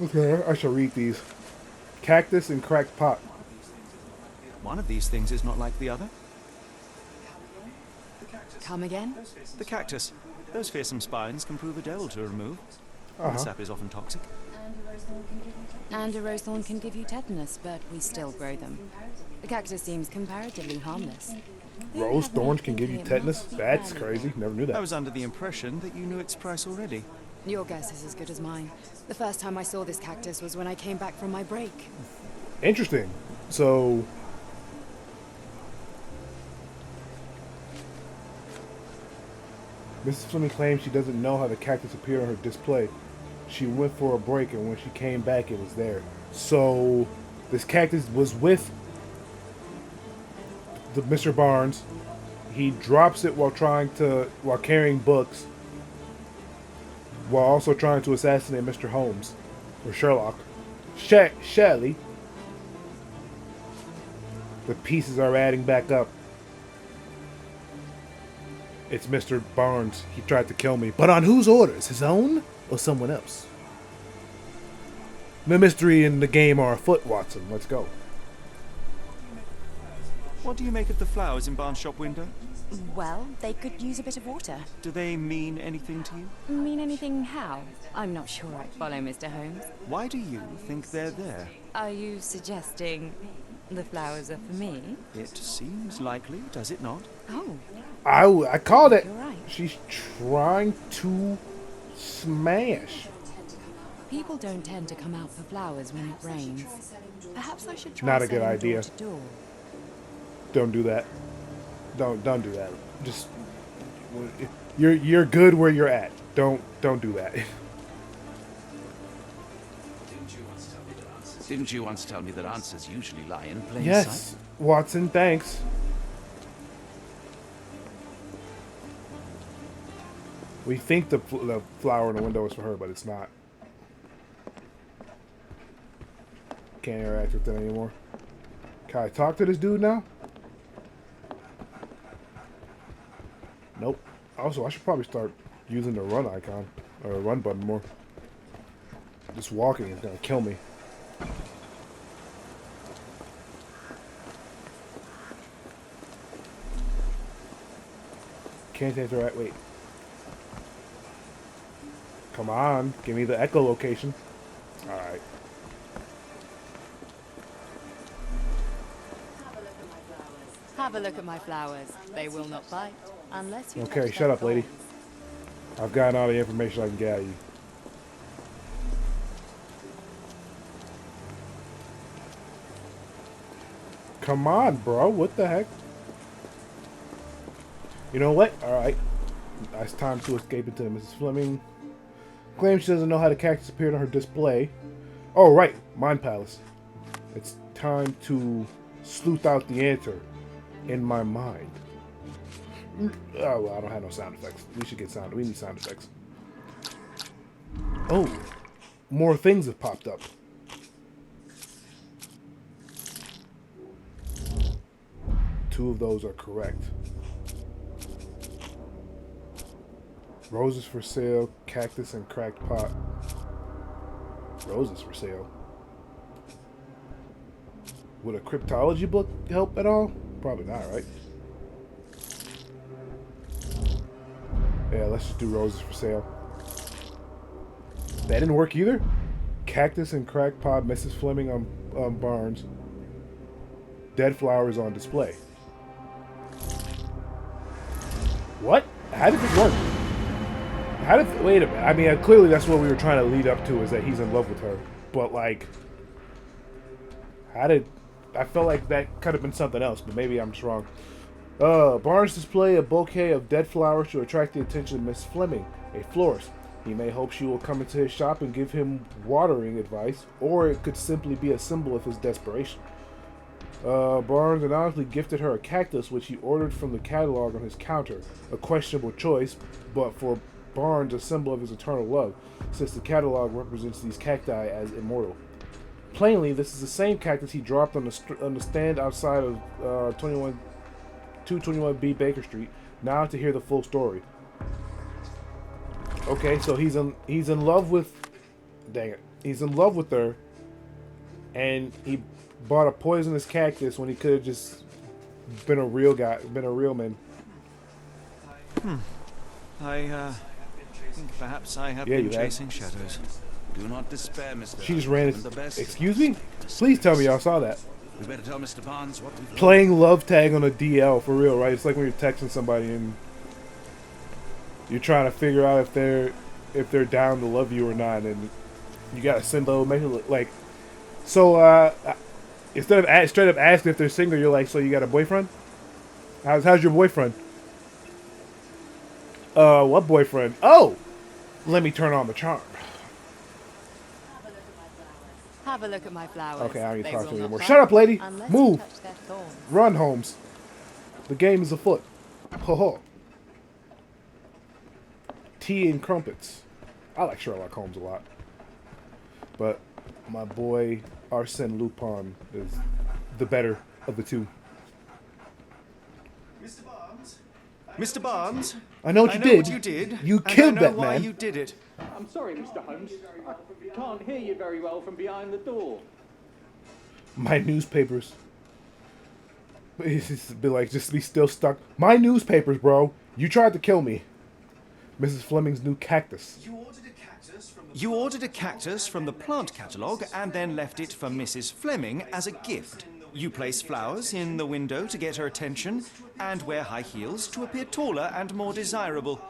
Okay, I shall read these. Cactus and cracked pot. One of these things is not like the other. Come again? The cactus. Those fearsome spines can prove a devil to remove. The sap is often toxic. And a rose thorn can give you tetanus, but we still grow them. The cactus seems comparatively harmless. Rose thorns can give you tetanus? That's crazy. Never knew I that. was under the impression that you knew its price already. Your guess is as good as mine. The first time I saw this cactus was when I came back from my break. Interesting. So, Mrs. Fleming claims she doesn't know how the cactus appeared on her display. She went for a break, and when she came back, it was there. So, this cactus was with the Mr. Barnes. He drops it while carrying books, while also trying to assassinate Mr. Holmes, or Sherlock. Shelley. The pieces are adding back up. It's Mr. Barnes. He tried to kill me. But on whose orders? His own? Or someone else? The mystery and the game are afoot, Watson. Let's go. What do you make of the flowers in Barnes' shop window? Well, they could use a bit of water. Do they mean anything to you? Mean anything how? I'm not sure I follow, Mr. Holmes. Why do you think they're there? Are you suggesting the flowers are for me? It seems likely, does it not? Oh, I called it. you're right. She's trying to smash. People don't tend to come out for flowers when it rains. Perhaps I should try Not a good selling idea. door to door. Don't do that. Don't do that. Just you're good where you're at. Don't do that. Didn't you once tell me that answers usually lie in plain Yes, sight? Watson, thanks. We think the flower in the window is for her, but it's not. Can't interact with it anymore. Can I talk to this dude now? Nope. Also, I should probably start using the run icon, or run button more. Just walking is gonna kill me. Can't interact. Wait. Come on, give me the echolocation. All right. Have a look at my flowers. They will not bite unless you Okay, touch shut their up, lady. thorns. I've gotten all the information I can get out of you. Come on, bro. What the heck? You know what? Alright. It's time to escape into the Mrs. Fleming. Claims she doesn't know how the cactus appeared on her display. Oh, right. Mind Palace. It's time to sleuth out the answer in my mind. Oh, well, I don't have no sound effects. We should get sound. We need sound effects. Oh, more things have popped up. Two of those are correct. Roses for sale, cactus and cracked pot. Roses for sale. Would a cryptology book help at all? Probably not, right? Yeah, let's just do roses for sale. That didn't work either. Cactus and cracked pot, Mrs. Fleming on Barnes. Dead flowers on display. What? How did this work? Wait a minute. I mean, clearly that's what we were trying to lead up to, is that he's in love with her. But, like, I felt like that could have been something else, but maybe I'm just wrong. Barnes display a bouquet of dead flowers to attract the attention of Miss Fleming, a florist. He may hope she will come into his shop and give him watering advice, or it could simply be a symbol of his desperation. Barnes anonymously gifted her a cactus, which he ordered from the catalog on his counter. A questionable choice, but for Barnes, a symbol of his eternal love, since the catalog represents these cacti as immortal. Plainly, this is the same cactus he dropped on the stand outside of 221B Baker Street. Now to hear the full story. Okay, so he's in love with, dang it, he's in love with her, and he bought a poisonous cactus when he could have just been a real guy, been a real man. I think perhaps I have Yeah, been you have. chasing shadows. Do not despair, Mr. She just Holmes, ran. and the best- Excuse me? Please tell me y'all saw that. We better tell Mr. Barnes what we've learned. Playing love tag on a DL for real, right? It's like when you're texting somebody and you're trying to figure out if they're down to love you or not, and you gotta send a make it look like. So instead of straight up asking if they're single, you're like, so you got a boyfriend? How's your boyfriend? What boyfriend? Oh, let me turn on the charm. Have a look at my flowers. Okay, I don't need to They talk will to you not anymore. bite Shut up, lady. unless Move. you touch their thorns. Run, Holmes. The game is afoot. Ho ho. Tea and crumpets. I like Sherlock Holmes a lot. But my boy Arsène Lupin is the better of the two. Mr. Barnes? I know what you I know did. what you did. You and killed I know that why man. you did it. I'm sorry, Mr. Holmes. I can't hear you very well from behind the door. My newspapers. It's just be like, just be still stuck. My newspapers, bro. You tried to kill me. Mrs. Fleming's new cactus. You ordered a cactus from the plant catalogue and then left it for Mrs. Fleming as a gift. You place flowers in the window to get her attention and wear high heels to appear taller and more desirable.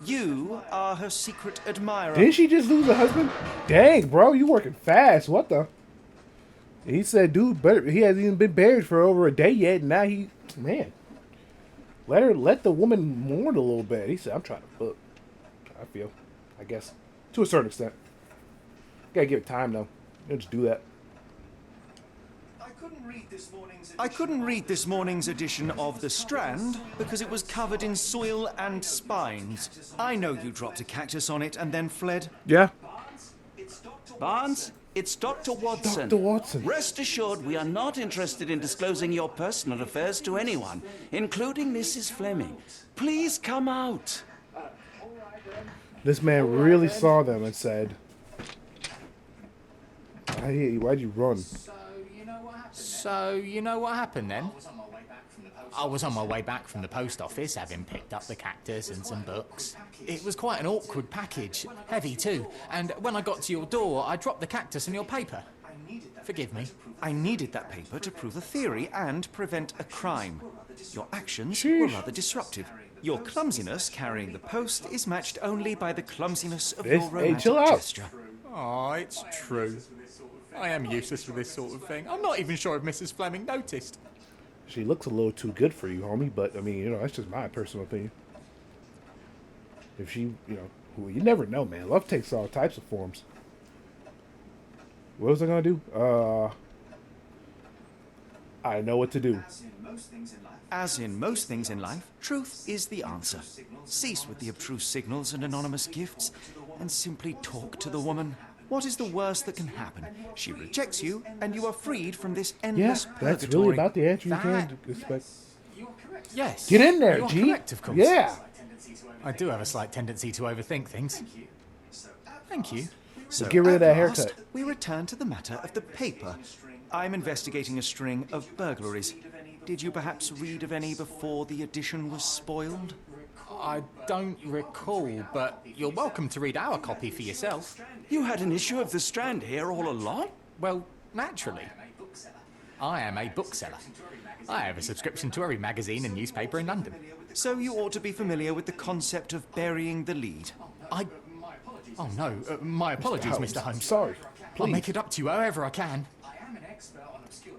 You are her secret admirer. Didn't she just lose a husband? Dang, bro, you working fast. What the? He said, dude, but he hasn't even been buried for over a day yet. And now man, let the woman mourn a little bit. He said, I'm trying to book. I guess, to a certain extent. Gotta give it time though. You don't just do that. I couldn't read this morning's edition of The Strand because it was covered in soil and spines. I know you dropped a cactus on it and then fled. Yeah. Barnes, it's Dr. Watson. Dr. Watson. Rest assured, we are not interested in disclosing your personal affairs to anyone, including Mrs. Fleming. Please come out. This man really saw them and said, I hear you. Why'd you run? So, you know what happened then? I was on my way back from the post office, having picked up the cactus and some books. It was quite an awkward package, heavy too, and when I got to your door, I dropped the cactus and your paper. Forgive me. I needed that paper to prove a theory and prevent a crime. Your actions Sheesh. were rather disruptive. Your clumsiness carrying the post is matched only by the clumsiness of Hey, your romantic chill out. gesture. Oh, it's true. I am useless for this sort of thing. I'm not even sure if Mrs. Fleming noticed. She looks a little too good for you, homie, but I mean, you know, that's just my personal opinion. If she, you know, well, you never know, man. Love takes all types of forms. What was I gonna do? I know what to do. As in most things in life, truth is the answer. Cease with the abstruse signals and anonymous gifts, and simply talk to the woman. What is the worst that can happen? She rejects you, and you are freed from this Yeah, endless that's purgatory. really about the answer you can expect. Yes. Get in there, You're G. correct, of course. Yeah. I do have a slight tendency to overthink things. Thank you. So Get rid of at that last, haircut. we return to the matter of the paper. I'm investigating a string of burglaries. Did you perhaps read of any before the edition was spoiled? I don't recall, but you're welcome to read our copy for yourself. You had an issue of The Strand here all along? Well, naturally. I am a bookseller. I have a subscription to every magazine and newspaper in London. So you ought to be familiar with the concept of burying the lead. Oh no, my apologies, Mr. I'm Holmes. sorry. I'll Please. make it up to you however I can.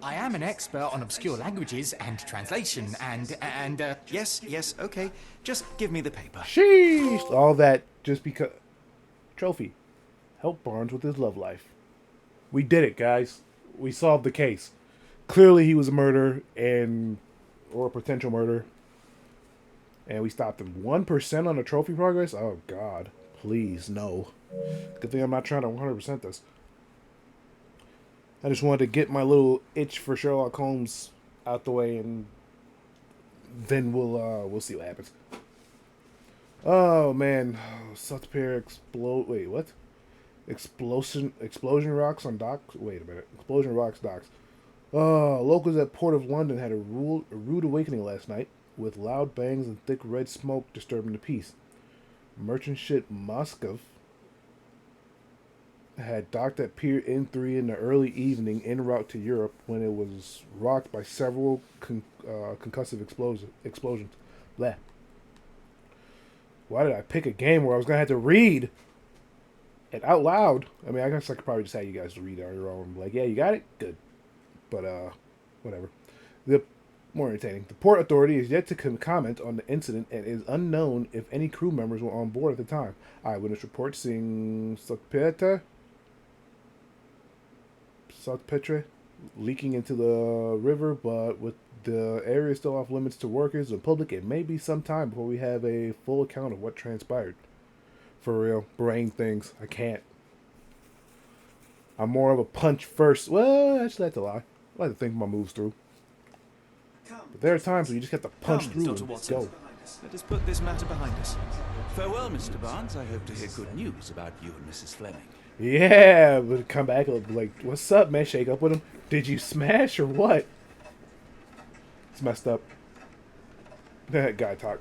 I am an expert on obscure languages and translation and Yes, okay. Just give me the paper. Sheesh. All that just because. Trophy. Help Barnes with his love life. We did it, guys. We solved the case. Clearly he was a murderer or a potential murderer. And we stopped him. 1% on the trophy progress? Oh, God. Please, no. Good thing I'm not trying to 100% this. I just wanted to get my little itch for Sherlock Holmes out the way, and then we'll see what happens. Oh man, South Pier explode. Wait, what? Explosion rocks on docks. Wait a minute. Explosion rocks docks. Locals at Port of London had a rude awakening last night, with loud bangs and thick red smoke disturbing the peace. Merchant ship Moscow had docked at Pier N3 in the early evening en route to Europe when it was rocked by several concussive explosions. Blah. Why did I pick a game where I was going to have to read it out loud? I mean, I guess I could probably just have you guys to read it on your own. Like, yeah, you got it? Good. But, whatever. More entertaining. The Port Authority is yet to comment on the incident and is unknown if any crew members were on board at the time. Eyewitness reports seeing South Petre leaking into the river, but with the area still off limits to workers and public, it may be some time before we have a full account of what transpired. For real, brain things. I can't. I'm more of a punch first. Well, actually, that's a lie. I like to think my moves through. But there are times when you just have to punch through Dr. and Watson. go. Let us put this matter behind us. Farewell, Mr. Barnes. I hope to hear good news about you and Mrs. Fleming. Yeah, but come back and be like, what's up, man? Shake up with him. Did you smash or what? It's messed up. That guy talk.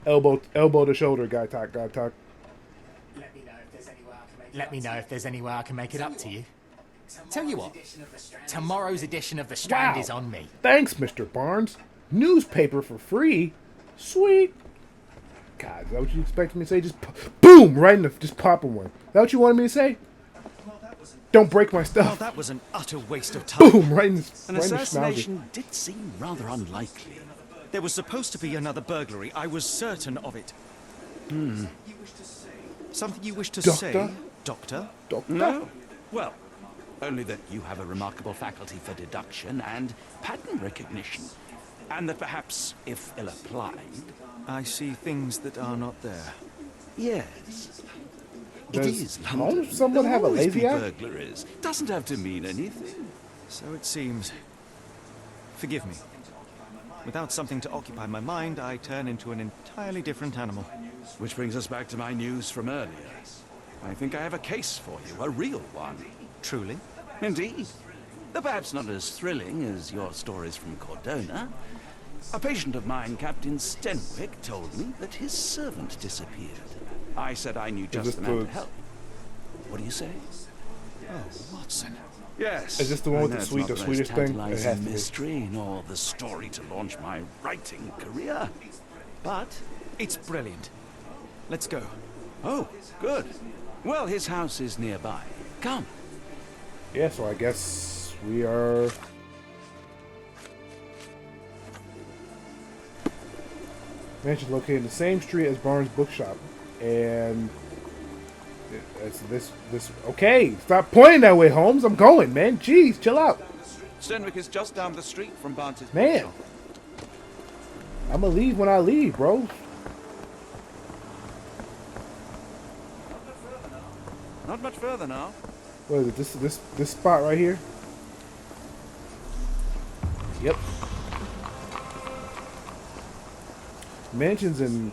Elbow to shoulder guy talk. let me know if there's any way I can make it up to you. Tell you what, tomorrow's edition of The Strand is on me. Thanks, Mr. Barnes. Newspaper for free? Sweet. God, is that what you expected me to say? Just boom, right in the, just popping one. Is that what you wanted me to say? Don't break my Well, stuff. that was an utter waste of time. Boom, right in the, An right in the schnauzers. assassination did seem rather unlikely. There was supposed to be another burglary. I was certain of it. Something you wish to Doctor? say, Doctor? Doctor? No? Well, only that you have a remarkable faculty for deduction and pattern recognition. And that perhaps, if ill applied... I see things that are not there. Yes. It Does is London. Holmes somewhat There'll have a always lazy be eye? burglaries. Doesn't have to mean anything. So it seems. Forgive me. Without something to occupy my mind, I turn into an entirely different animal. Which brings us back to my news from earlier. I think I have a case for you, a real one. Truly? Indeed. Though perhaps not as thrilling as your stories from Cordona. A patient of mine, Captain Stenwick, told me that his servant disappeared. I said I knew this just the man the- to help. What do you say? Oh, Watson. Yes. Is this the one with I the know it's sweet- not the most sweetest thing? It tantalizing has to be. mystery, nor the story to launch my writing career. But It's brilliant. Let's go. oh, good. Well, his house is nearby. Come. Yeah, so I guess we are. Mansion located in the same street as Barnes Bookshop, and it's this. Okay, stop pointing that way, Holmes. I'm going, man. Jeez, chill out, Stenwick is just down the street from Barnes' man. bookshop. I'm gonna leave when I leave, bro. Not much further now. What is it? This spot right here? Yep. Mansions in.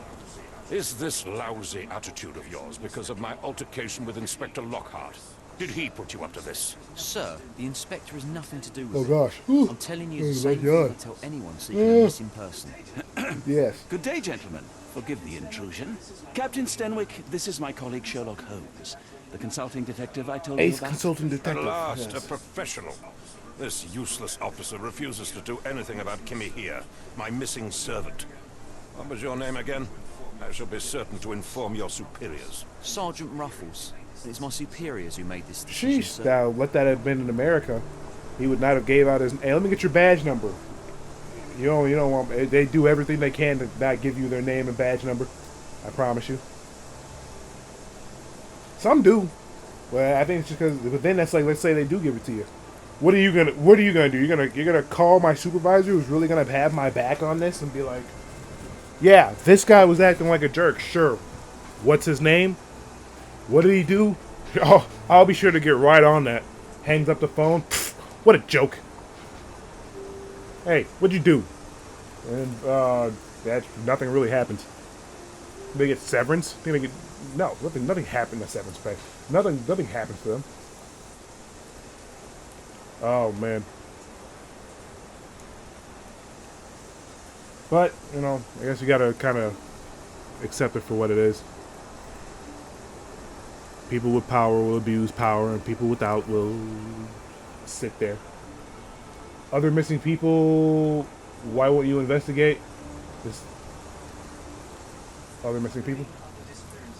Is this lousy attitude of yours because of my altercation with Inspector Lockhart? Did he put you up to this? Sir, the inspector has nothing to do with Oh it. gosh. Ooh. I'm telling you Oh, the same my thing God. I tell anyone seeking a missing person. Yes. Good day, gentlemen. Forgive the intrusion. Captain Stenwick, this is my colleague Sherlock Holmes, the consulting detective I told you Ace about. consultant At detective. last, Yes. a professional. This useless officer refuses to do anything about Kimmy here, my missing servant. What was your name again? I shall be certain to inform your superiors. Sergeant Ruffles. It's my superiors who made this decision, Sheesh, sir. now let that have been in America. He would not have gave out his. Hey, let me get your badge number. You don't want. They do everything they can to not give you their name and badge number. I promise you. Some do, but I think it's just because. But then that's like, let's say they do give it to you. What are you gonna do? You're gonna call my supervisor, who's really gonna have my back on this, and be like, yeah, this guy was acting like a jerk. Sure. What's his name? What did he do? Oh, I'll be sure to get right on that. Hangs up the phone. Pfft, what a joke. Hey, what'd you do? And that nothing really happened. They get severance? Think they get no, nothing happened to severance pay. Nothing happens to them. Oh man. But, I guess you gotta kinda accept it for what it is. People with power will abuse power, and people without will sit there. Other missing people, why won't you investigate? Just other missing people?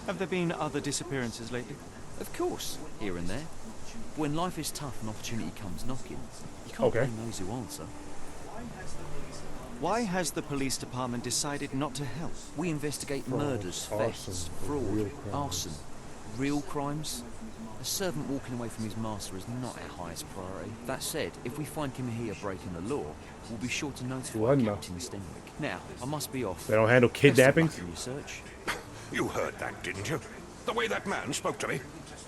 Have there been other disappearances lately? Of course, here and there. When life is tough and opportunity comes knocking, you can't Okay. blame those who answer. Why has the police department decided not to help? We investigate murders, thefts, arson, fraud, real crimes. arson, real crimes. A servant walking away from his master is not our highest priority. That said, if we find him here breaking the law, we'll be sure to notify Well, no. Captain Stenwick. Now, I must be off. They don't handle Best of luck kidnappings? in your search. You heard that, didn't you? The way that man spoke to me.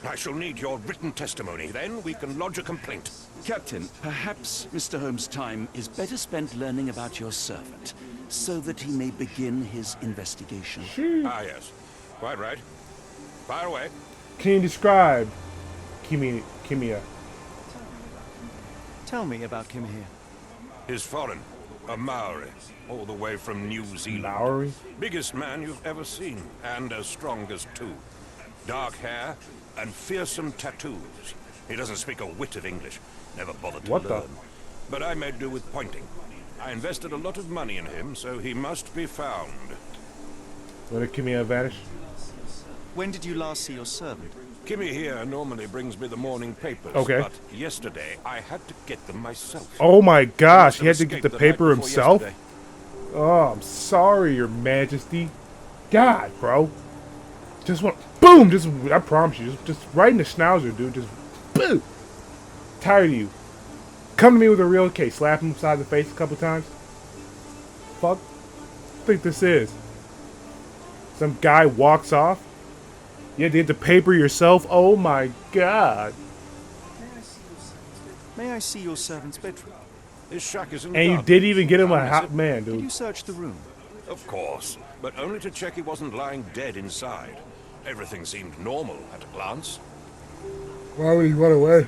I shall need your written testimony. Then we can lodge a complaint. Captain, perhaps Mr. Holmes' time is better spent learning about your servant, so that he may begin his investigation. Ah, yes. Quite right. Fire away. Can you describe Kimia? Tell me about Kim here. He's foreign. A Maori. All the way from New Zealand. Maori? Biggest man you've ever seen. And as strong as two. Dark hair and fearsome tattoos. He doesn't speak a whit of English. Never bothered to What the- learn. But I made do with pointing. I invested a lot of money in him, so he must be found. When did Kimia vanish? When did you last see your servant? Kimmy here normally brings me the morning papers, Okay. but yesterday I had to get them myself. Oh my gosh, he He had must to have get the escaped the paper night before himself? yesterday. Oh, I'm sorry, Your Majesty. God, bro. Just want, boom, just, I promise you, just right in the schnauzer, dude. Just, boom. Tired of you. Come to me with a real case. Slap him upside the face a couple times. Fuck. Think this is? Some guy walks off. You had to get the paper yourself? Oh my god. May I see your servant's bedroom? His shack is in And you garden. did even get him a Found hot it. man, Did you dude. search the room? Of course, but only to check he wasn't lying dead inside. Everything seemed normal at a glance. Why would he run away?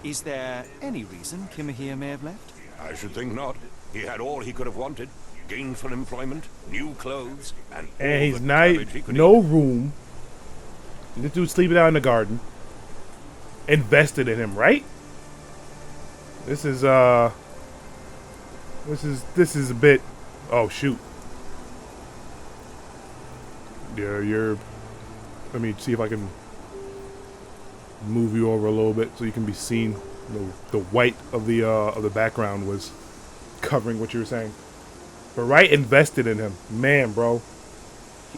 Is there any reason Kimahir may have left? I should think not. He had all he could have wanted. Gainful employment, new clothes, and all And he's the not, cabbage he could no eat. room. This dude's sleeping out in the garden. Invested in him, right? This is a bit, oh shoot. Yeah, let me see if I can move you over a little bit so you can be seen. The white of the background was covering what you were saying. But right, invested in him. Man, bro.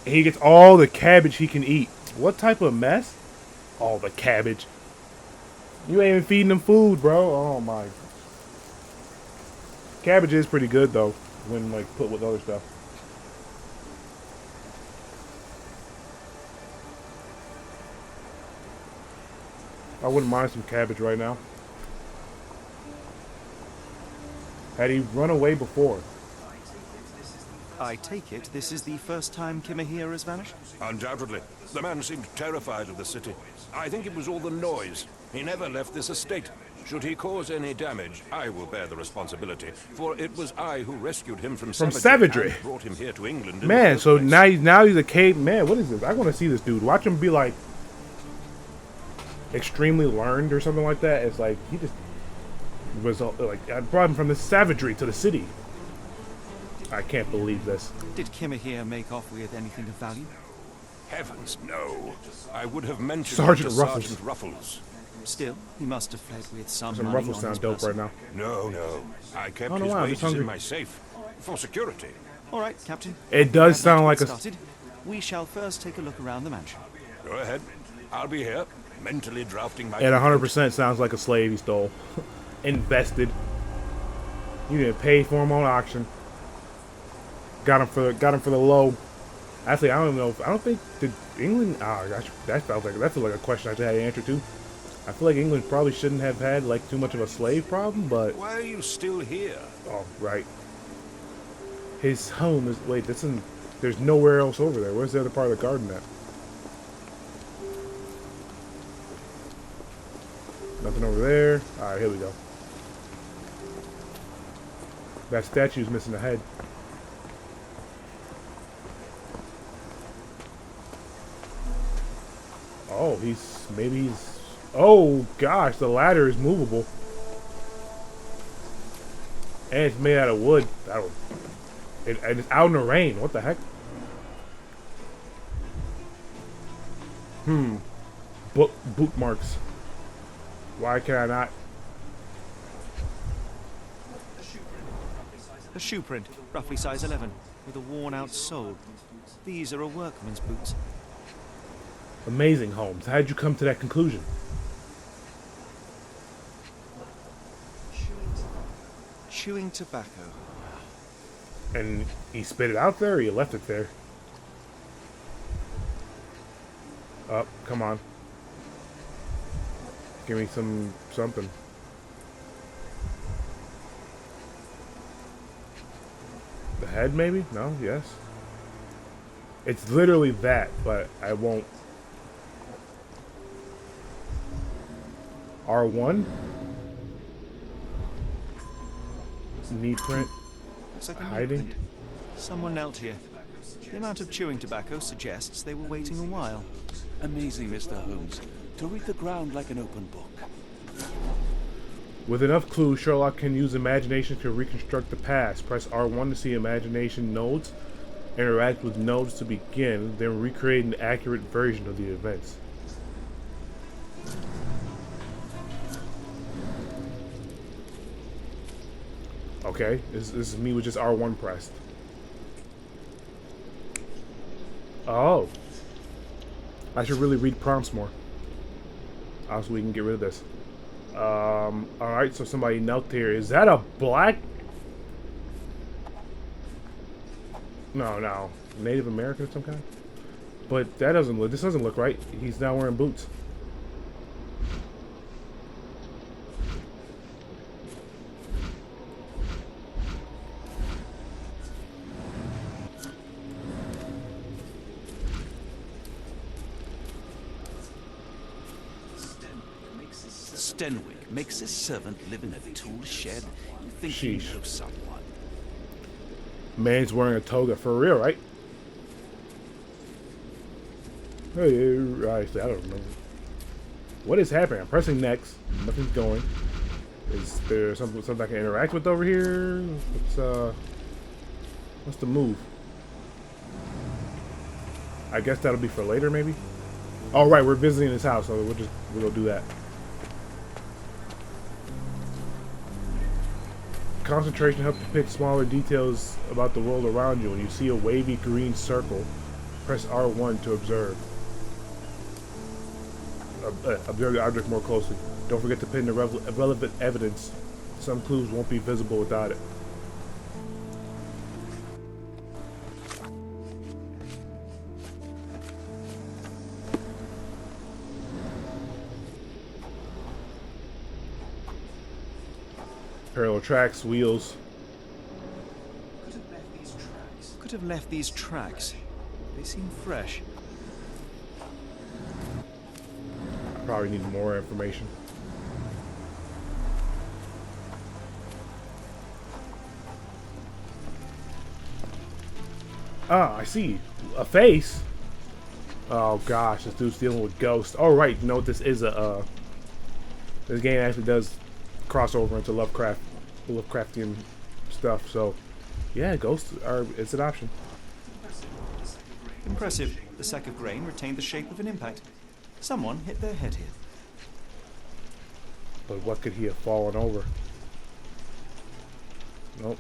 He gets all the cabbage he can eat. What type of mess? All the cabbage. You ain't even feeding him food, bro. Oh my. Cabbage is pretty good though, when like put with other stuff. I wouldn't mind some cabbage right now. Had he run away before? I take it this is the first time Kimahir has vanished? Undoubtedly. The man seemed terrified of the city. I think it was all the noise. He never left this estate. Should he cause any damage, I will bear the responsibility, for it was I who rescued him from savagery. and brought him here to England. In the Man, first so place. now he's a cave man. What is this? I want to see this dude. Watch him be like extremely learned or something like that. It's like he just was like, I brought him from the savagery to the city. I can't believe this. Did Kimahir make off with anything of value? Heavens, no. I would have mentioned Sergeant it to Ruffles. Sergeant Ruffles. Still, he must have fled with some Some money ruffles on sound his dope person. right now. No, no. I kept Oh, no, his wow, I'm just wages in hungry. my safe. For security. All right, Captain. It does I'd sound like like to a. get started. We shall first take a look around the mansion. Go ahead. I'll be here, mentally drafting my... It 100% sounds like a slave he stole. Invested. You didn't pay for him on auction. Got him for the low. Actually, I don't know. I don't think did England. Oh gosh, that feels like a question I should have an answer to. I feel like England probably shouldn't have had like too much of a slave problem, but Why are you still here? oh right. His home is wait. There's nowhere else over there. Where's the other part of the garden at? Nothing over there. All right, here we go. That statue's missing a head. Oh, maybe he's. Oh gosh, the ladder is movable, and it's made out of wood. And it's out in the rain. What the heck? Bookmarks. Why can I not? A shoe print, roughly size 11, with a worn-out sole. These are a workman's boots. Amazing, Holmes. How did you come to that conclusion? Chewing tobacco. And he spit it out there, or he left it there? Oh, come on. Give me something. The head, maybe? No? Yes? It's literally that, but I won't. R1? Knee print? Looks like a Hiding? print. Someone knelt here. The amount of chewing tobacco suggests they were waiting a while. Amazing, Mr. Holmes. To read the ground like an open book. With enough clues, Sherlock can use imagination to reconstruct the past. Press R1 to see imagination nodes Interact with nodes to begin, then recreate an accurate version of the events. Okay, this is me with just R1 pressed. Oh. I should really read prompts more. So we can get rid of this. Alright, so somebody knelt here. Is that a black? No. Native American of some kind? But that doesn't look, this doesn't look right. He's now wearing boots. Stenwick makes his servant live in a tool shed. You think he knows someone? Man's wearing a toga for real, right? Hey, I don't remember. What is happening? I'm pressing next. Nothing's going. Is there something I can interact with over here? What's the move? I guess that'll be for later, maybe. Oh right, we're visiting his house, so we'll go do that. Concentration helps depict smaller details about the world around you. When you see a wavy green circle, press R1 to observe. Observe the object more closely. Don't forget to pin the relevant evidence. Some clues won't be visible without it. Parallel tracks, wheels. Could have left these tracks. They seem fresh. I probably need more information. Ah, I see. A face? Oh gosh, this dude's dealing with ghosts. Oh right, you know what this is this game actually does crossover into Lovecraftian stuff, so yeah, ghosts it's an option. Impressive. The sack of grain retained the shape of an impact. Someone hit their head here. But what could he have fallen over? Nope.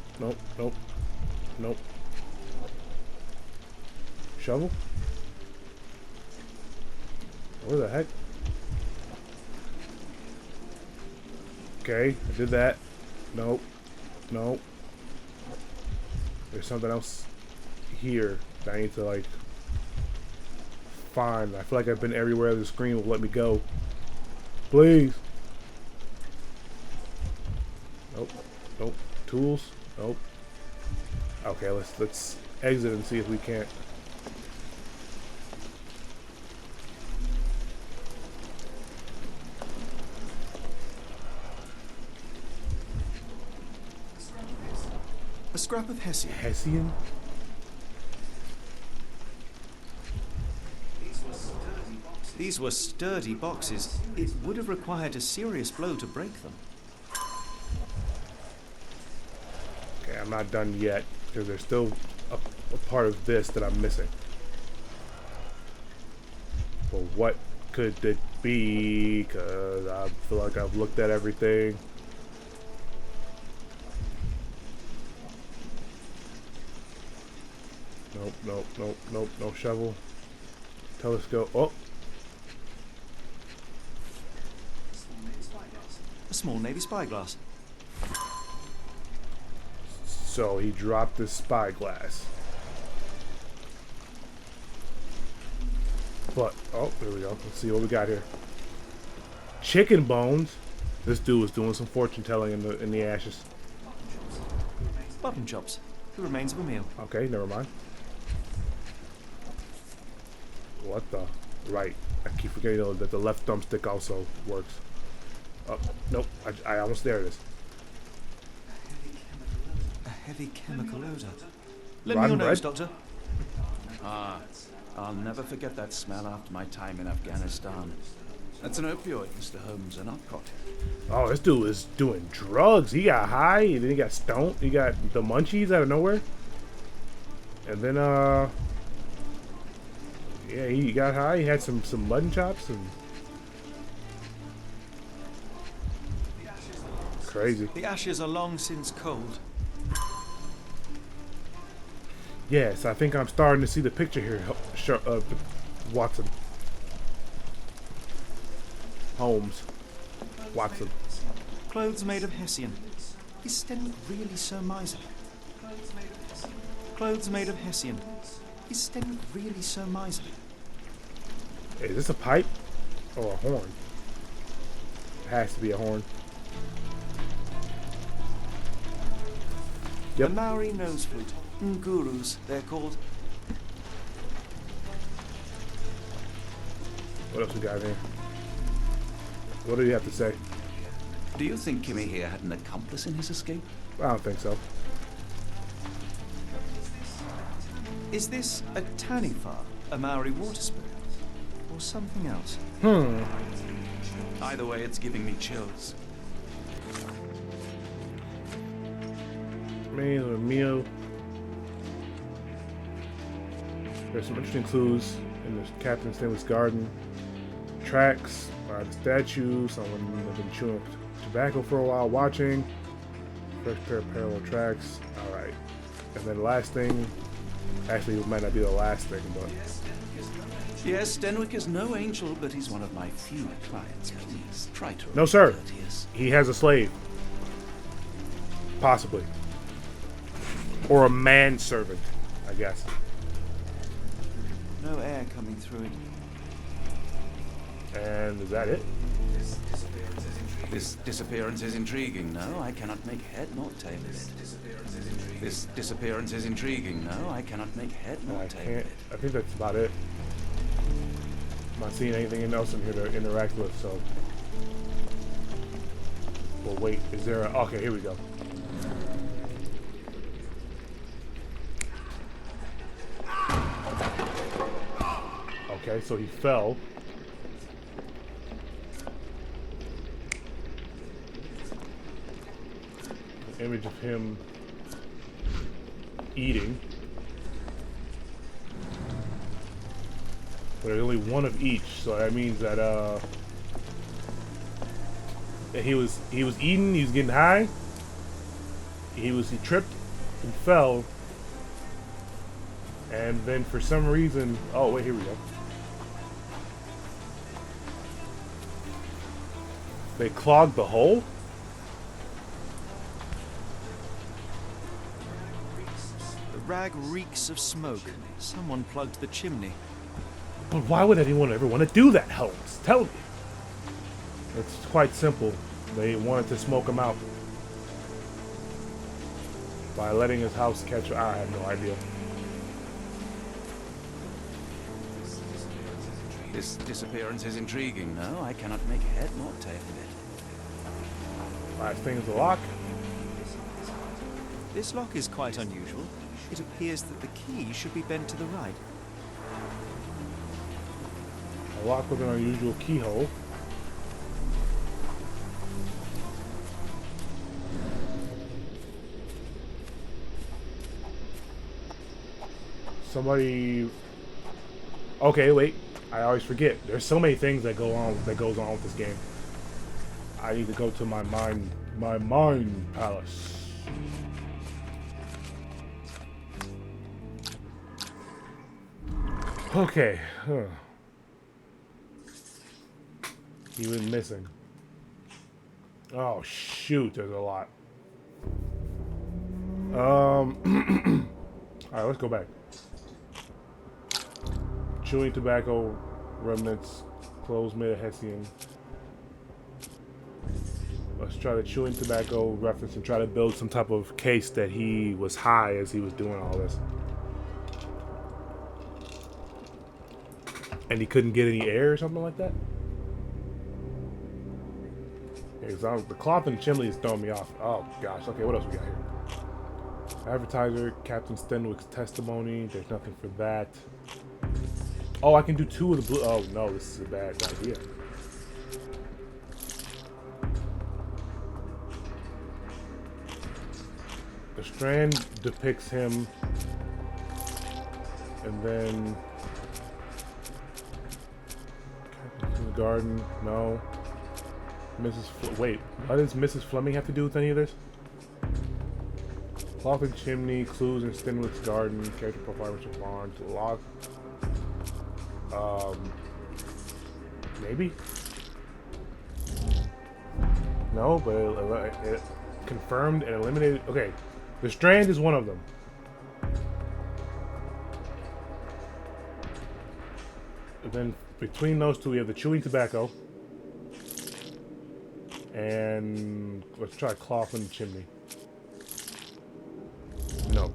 Shovel? Where the heck? Okay, I did that. Nope. There's something else here that I need to like find. I feel like I've been everywhere the screen will let me go. Please. Nope. Tools? Nope. Okay, let's exit and see if we can't. A scrap of Hessian. Hessian? These were sturdy boxes. It would have required a serious blow to break them. Okay, I'm not done yet because there's still a part of this that I'm missing. But what could it be? Because I feel like I've looked at everything. Nope. No shovel. Telescope. Oh. A small navy spyglass. So he dropped his spyglass. But, oh, there we go. Let's see what we got here. Chicken bones. This dude was doing some fortune telling in the ashes. Button chops. The remains of a meal. Okay, never mind. What the? Right. I keep forgetting that the left thumbstick also works. Oh, nope. I almost, there it is. A heavy chemical odor. Lend me your nose, Doctor. I'll never forget that smell after my time in Afghanistan. That's an opioid, Mr. Holmes, a narcotic. Oh, this dude is doing drugs. He got high, and then he got stoned. He got the munchies out of nowhere. And then yeah, he got high. He had some mutton chops and crazy. The ashes are long since cold. Yes, I think I'm starting to see the picture here, Watson. Holmes. Watson. Clothes made of Hessian. Is Stenwick really so miserly? Clothes made of Hessian. Is Stenwick really so miserly? Is this a pipe or a horn? It has to be a horn. Yep. The Maori nose flute. Ngurus, they're called. What else we got here? What do you have to say? Do you think Kimmy here had an accomplice in his escape? I don't think so. Is this a taniwha, a Maori water spirit, or something else? Either way, it's giving me chills. Meal or meal. There's some interesting clues in the Captain Stanley's garden. Tracks by the statue. Someone had been chewing tobacco for a while, watching. Fresh pair of parallel tracks. Alright. And then the last thing. Actually, it might not be the last thing, but. Yes, Stenwick is no angel, but he's one of my few clients. Please try to. No, sir. Courteous. He has a slave. Possibly. Or a manservant, I guess. No air coming through it. And is that it? This disappearance is intriguing. No, I cannot make head nor tail of it. This disappearance is intriguing. No, I cannot make head nor tail of it. I think that's about it. I'm not seeing anything else in here to interact with, so. Well, wait, is there a. Okay, here we go. Okay, so he fell. An image of him eating. But there's only one of each, so that means that he was eating, he was getting high. He tripped and fell. And then for some reason, oh wait, here we go. They clogged the hole? The rag reeks of smoke. Someone plugged the chimney. But why would anyone ever want to do that, Holmes? Tell me. It's quite simple. They wanted to smoke him out. By letting his house catch fire. I have no idea. This disappearance is intriguing. No, I cannot make head nor tail of it. Last thing is the lock. This lock is quite unusual. It appears that the key should be bent to the right. A lock with an unusual keyhole. Somebody. Okay, wait. I always forget. There's so many things that goes on with this game. I need to go to my mind palace. Okay. He was missing. Oh shoot, there's a lot. Alright, let's go back. Chewing tobacco, remnants, clothes made of Hessian. Let's try the chewing tobacco reference and try to build some type of case that he was high as he was doing all this. And he couldn't get any air or something like that? Yeah, the cloth in the chimney is throwing me off. Oh gosh, okay, what else we got here? Advertiser, Captain Stenwick's testimony. There's nothing for that. Oh, I can do 2 of the blue. Oh no, this is a bad idea. The strand depicts him And then in the garden. No. Wait, what does Mrs. Fleming have to do with any of this? Clock and chimney, clues in Stenwood's garden, character profile Richard Barnes, lock. Maybe? No, but it confirmed and eliminated. Okay, the Strand is one of them. And then between those two, we have the chewing tobacco. And let's try cloth in the chimney. No.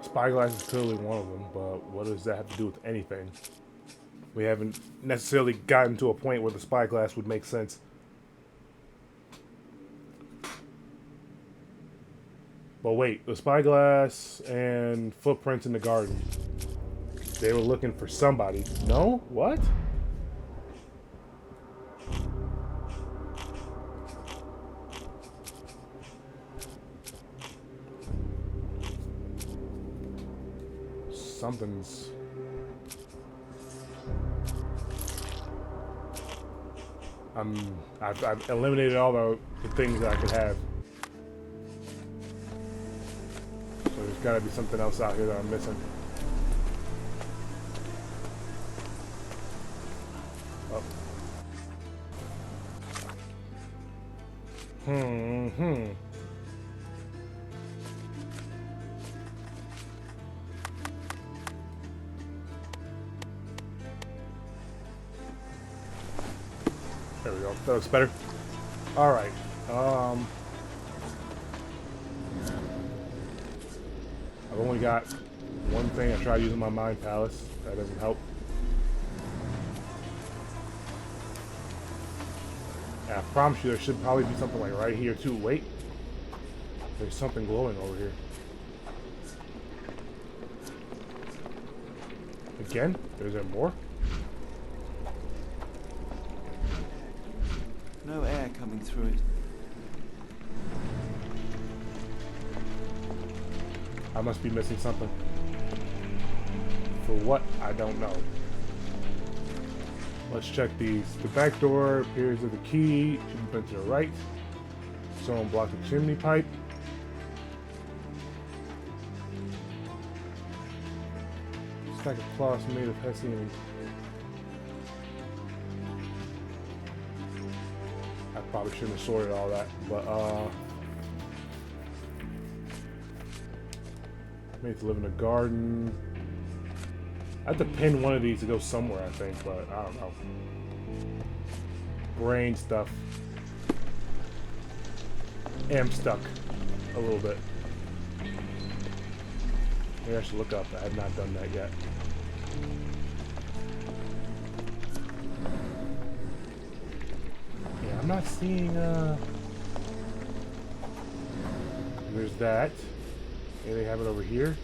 Spyglass is clearly one of them, but what does that have to do with anything? We haven't necessarily gotten to a point where the spyglass would make sense. But wait, the spyglass and footprints in the garden. They were looking for somebody. No? What? Something's... I've eliminated all the things that I could have. So there's gotta be something else out here that I'm missing. Oh. There we go. That looks better. All right. I've only got one thing. I tried using my Mind Palace. That doesn't help. And I promise you there should probably be something like right here too. Wait. There's something glowing over here. Again? Is there more? No air coming through it. I must be missing something. For what? I don't know. Let's check these. The back door appears as the key. Should be bent to the right. Someone blocked the chimney pipe. Stack of cloths made of hessian. I probably shouldn't have sorted all that, but made to live in a garden. I have to pin one of these to go somewhere, I think, but I don't know. Brain stuff. Am stuck a little bit. Maybe I should look up. I have not done that yet. Yeah, I'm not seeing, there's that. Okay, they have it over here.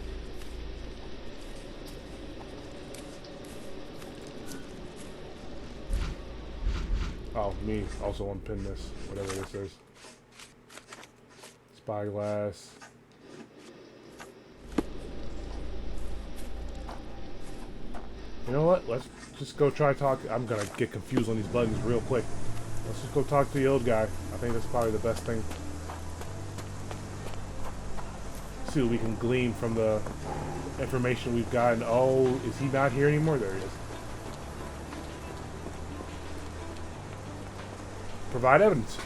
Oh, me also unpin this, whatever this is. Spyglass. You know what? Let's just go try talk. I'm gonna get confused on these buttons real quick. Let's just go talk to the old guy. I think that's probably the best thing. See what we can glean from the information we've gotten. Oh, is he not here anymore? There he is. Provide evidence.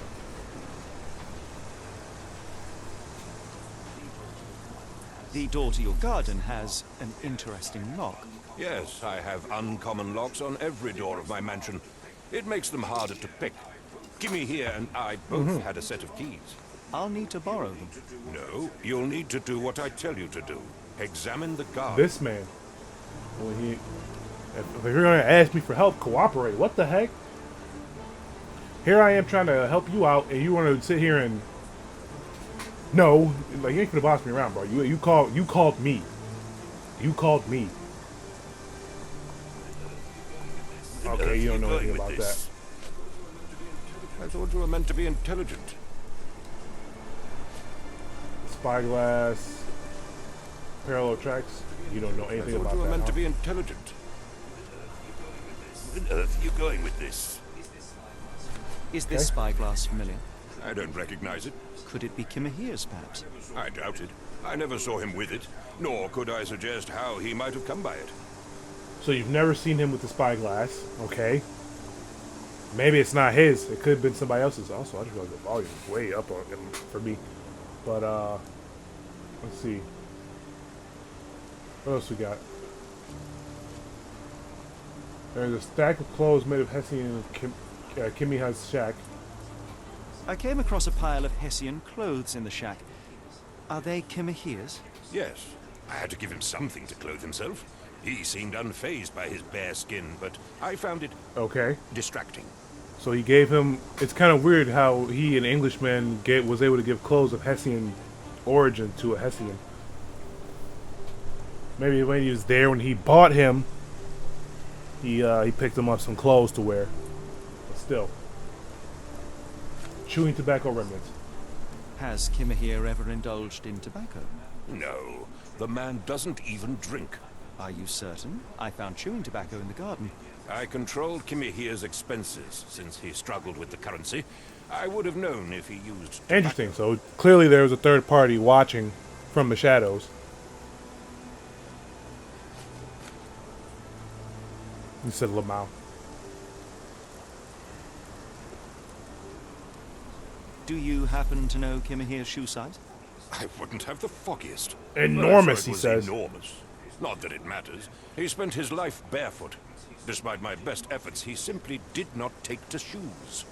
The door to your garden has an interesting lock. Yes, I have uncommon locks on every door of my mansion. It makes them harder to pick. Gimme here and I both had a set of keys. I'll need to borrow them. No, you'll need to do what I tell you to do. Examine the garden. This man. When he, if you're gonna ask me for help, cooperate. What the heck? Here I am trying to help you out, and you want to sit here and no, like you ain't gonna boss me around, bro. You called me. You called me. Okay, you don't know anything about that. I thought you were meant to be intelligent. Spyglass, parallel tracks. You don't know anything I thought about you were that. meant Huh? to be intelligent. Where on earth are you going with this? Is this spyglass familiar? I don't recognize it. Could it be Kimahir's, perhaps? I doubt it. I never saw him with it, nor could I suggest how he might have come by it. So you've never seen him with the spyglass, okay? Maybe it's not his. It could have been somebody else's. Also, I just realized the volume is way up on for me. But let's see. What else we got? There's a stack of clothes made of Hessian Kimiha's shack. I came across a pile of Hessian clothes in the shack. Are they Kimahir's? Yes. I had to give him something to clothe himself. He seemed unfazed by his bare skin, but I found it distracting. So he gave him. It's kind of weird how he, an Englishman, was able to give clothes of Hessian origin to a Hessian. Maybe when he was there, when he bought him, he picked him up some clothes to wear. But still, chewing tobacco remnants. Has Kimahir ever indulged in tobacco? No, the man doesn't even drink. Are you certain? I found chewing tobacco in the garden. I controlled Kimahir's expenses since he struggled with the currency. I would have known if he used tobacco. Interesting. So clearly there was a third party watching from the shadows. He said Lamau. Do you happen to know Kimahir's shoe size? I wouldn't have the foggiest. Enormous, he It was says. enormous. Not that it matters. He spent his life barefoot. Despite my best efforts, he simply did not take to shoes.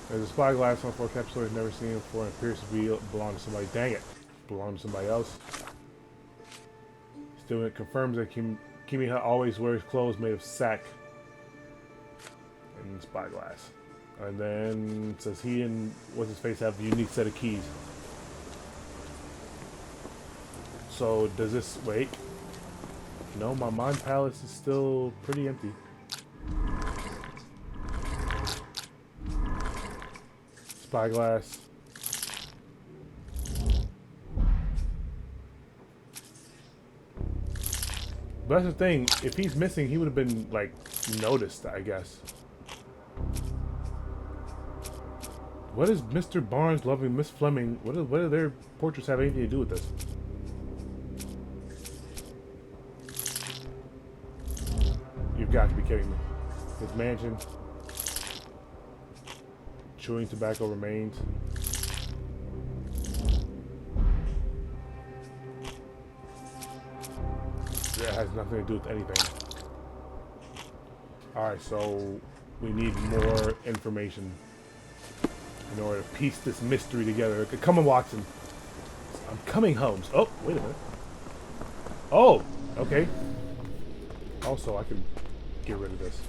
There's a spyglass on 4 capsules never seen before and appears to belong to somebody. Dang it. Belong to somebody else. Still, it confirms that Kimiha always wears clothes made of sack and spyglass. And then it says he and what's-his-face have a unique set of keys. So does this... Wait. No, my mind palace is still pretty empty. Spyglass. But that's the thing. If he's missing, he would have been, like, noticed, I guess. What is Mr. Barnes loving Miss Fleming? What do their portraits have anything to do with this? You've got to be kidding me. His mansion. Chewing tobacco remains. That has nothing to do with anything. Alright, so we need more information in order to piece this mystery together. Come on, Watson. I'm coming, Holmes. Oh, wait a minute. Oh, okay. Also, I can get rid of this.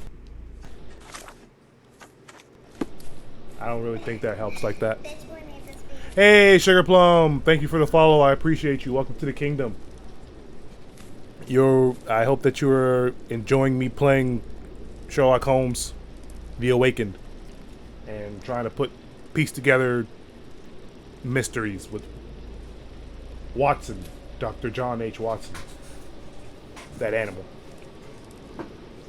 I don't really think that helps like that. Hey, Sugar Plum. Thank you for the follow. I appreciate you. Welcome to the kingdom. I hope that you're enjoying me playing Sherlock Holmes, The Awakened, and trying to piece together mysteries with Watson, Dr. John H. Watson, that animal.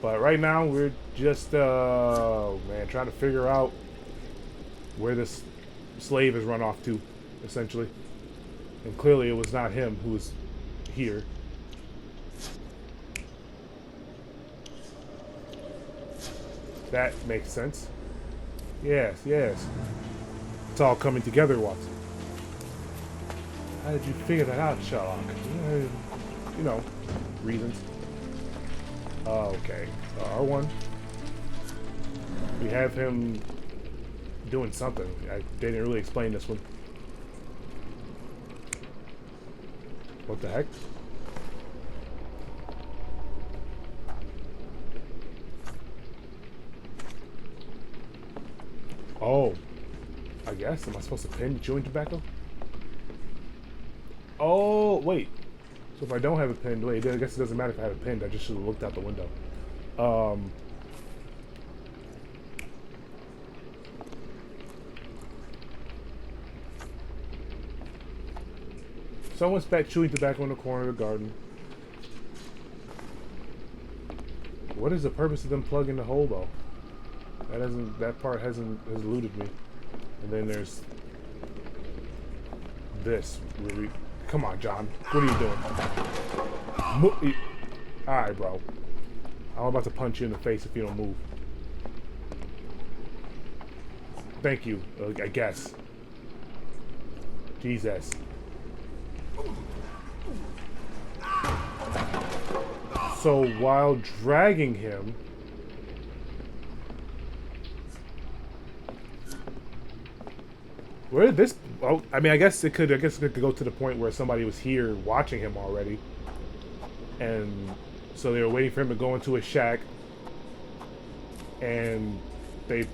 But right now we're just, trying to figure out where this slave has run off to, essentially. And clearly it was not him who was here. That makes sense. Yes, yes. It's all coming together, Watson. How did you figure that out, Sherlock? You know, reasons. Okay. R1. We have him doing something. They didn't really explain this one. What the heck? Oh, I guess. Am I supposed to pin chewing tobacco? Oh, wait. So if I don't have it pinned, wait, I guess it doesn't matter if I have it pinned. I just should have looked out the window. Someone spat chewing tobacco in the corner of the garden. What is the purpose of them plugging the hole though? That part has eluded me. And then there's this. Really, come on, John. What are you doing? Alright, bro. I'm about to punch you in the face if you don't move. Thank you, I guess. Jesus. So while dragging him, where did this? Oh, I mean, I guess it could go to the point where somebody was here watching him already, and so they were waiting for him to go into a shack, and they.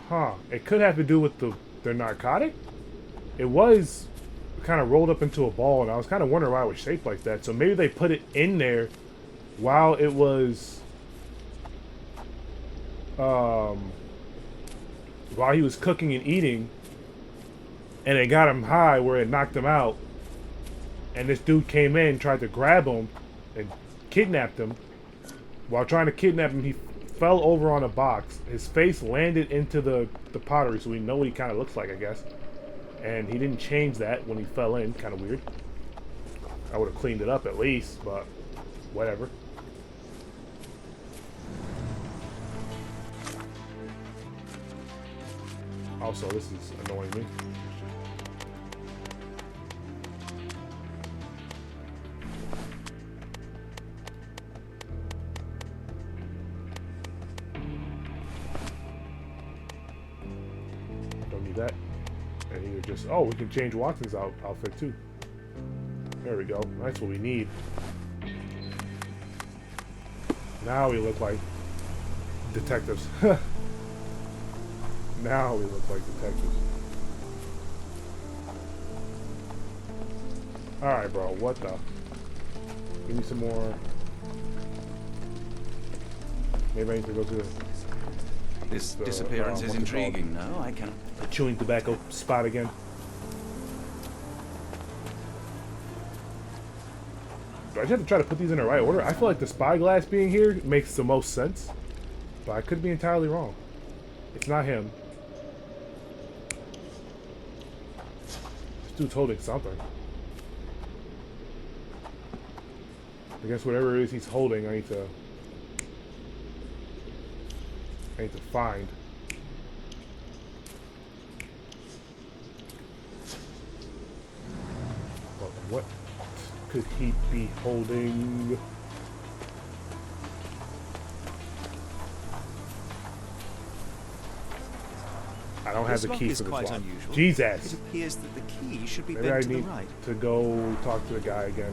Huh. It could have to do with their narcotic. It was kind of rolled up into a ball, and I was kind of wondering why it was shaped like that. So maybe they put it in there while it was while he was cooking and eating, and it got him high where it knocked him out, and this dude came in, tried to grab him and kidnapped him. While trying to kidnap him, he fell over on a box. His face landed into the pottery, so we know what he kind of looks like, I guess. And he didn't change that when he fell in. Kind of weird. I would have cleaned it up at least, but whatever. Also, this is annoying me. Don't need that. And either just, oh, we can change Watson's outfit too. There we go. That's what we need. Now we look like detectives. Now we look like detectives. Alright, bro. What the? Give me some more. Maybe I need to go to This disappearance is intriguing, no? I cannot. the chewing tobacco spot again. Do I just have to try to put these in the right order? I feel like the spyglass being here makes the most sense, but I could be entirely wrong. It's not him. This dude's holding something. I guess whatever it is he's holding, I need to find. But what could he be holding? I don't have the key for this quite one. unusual. Jesus. It appears that the key should be Maybe I bent to the need right. to go talk to the guy again.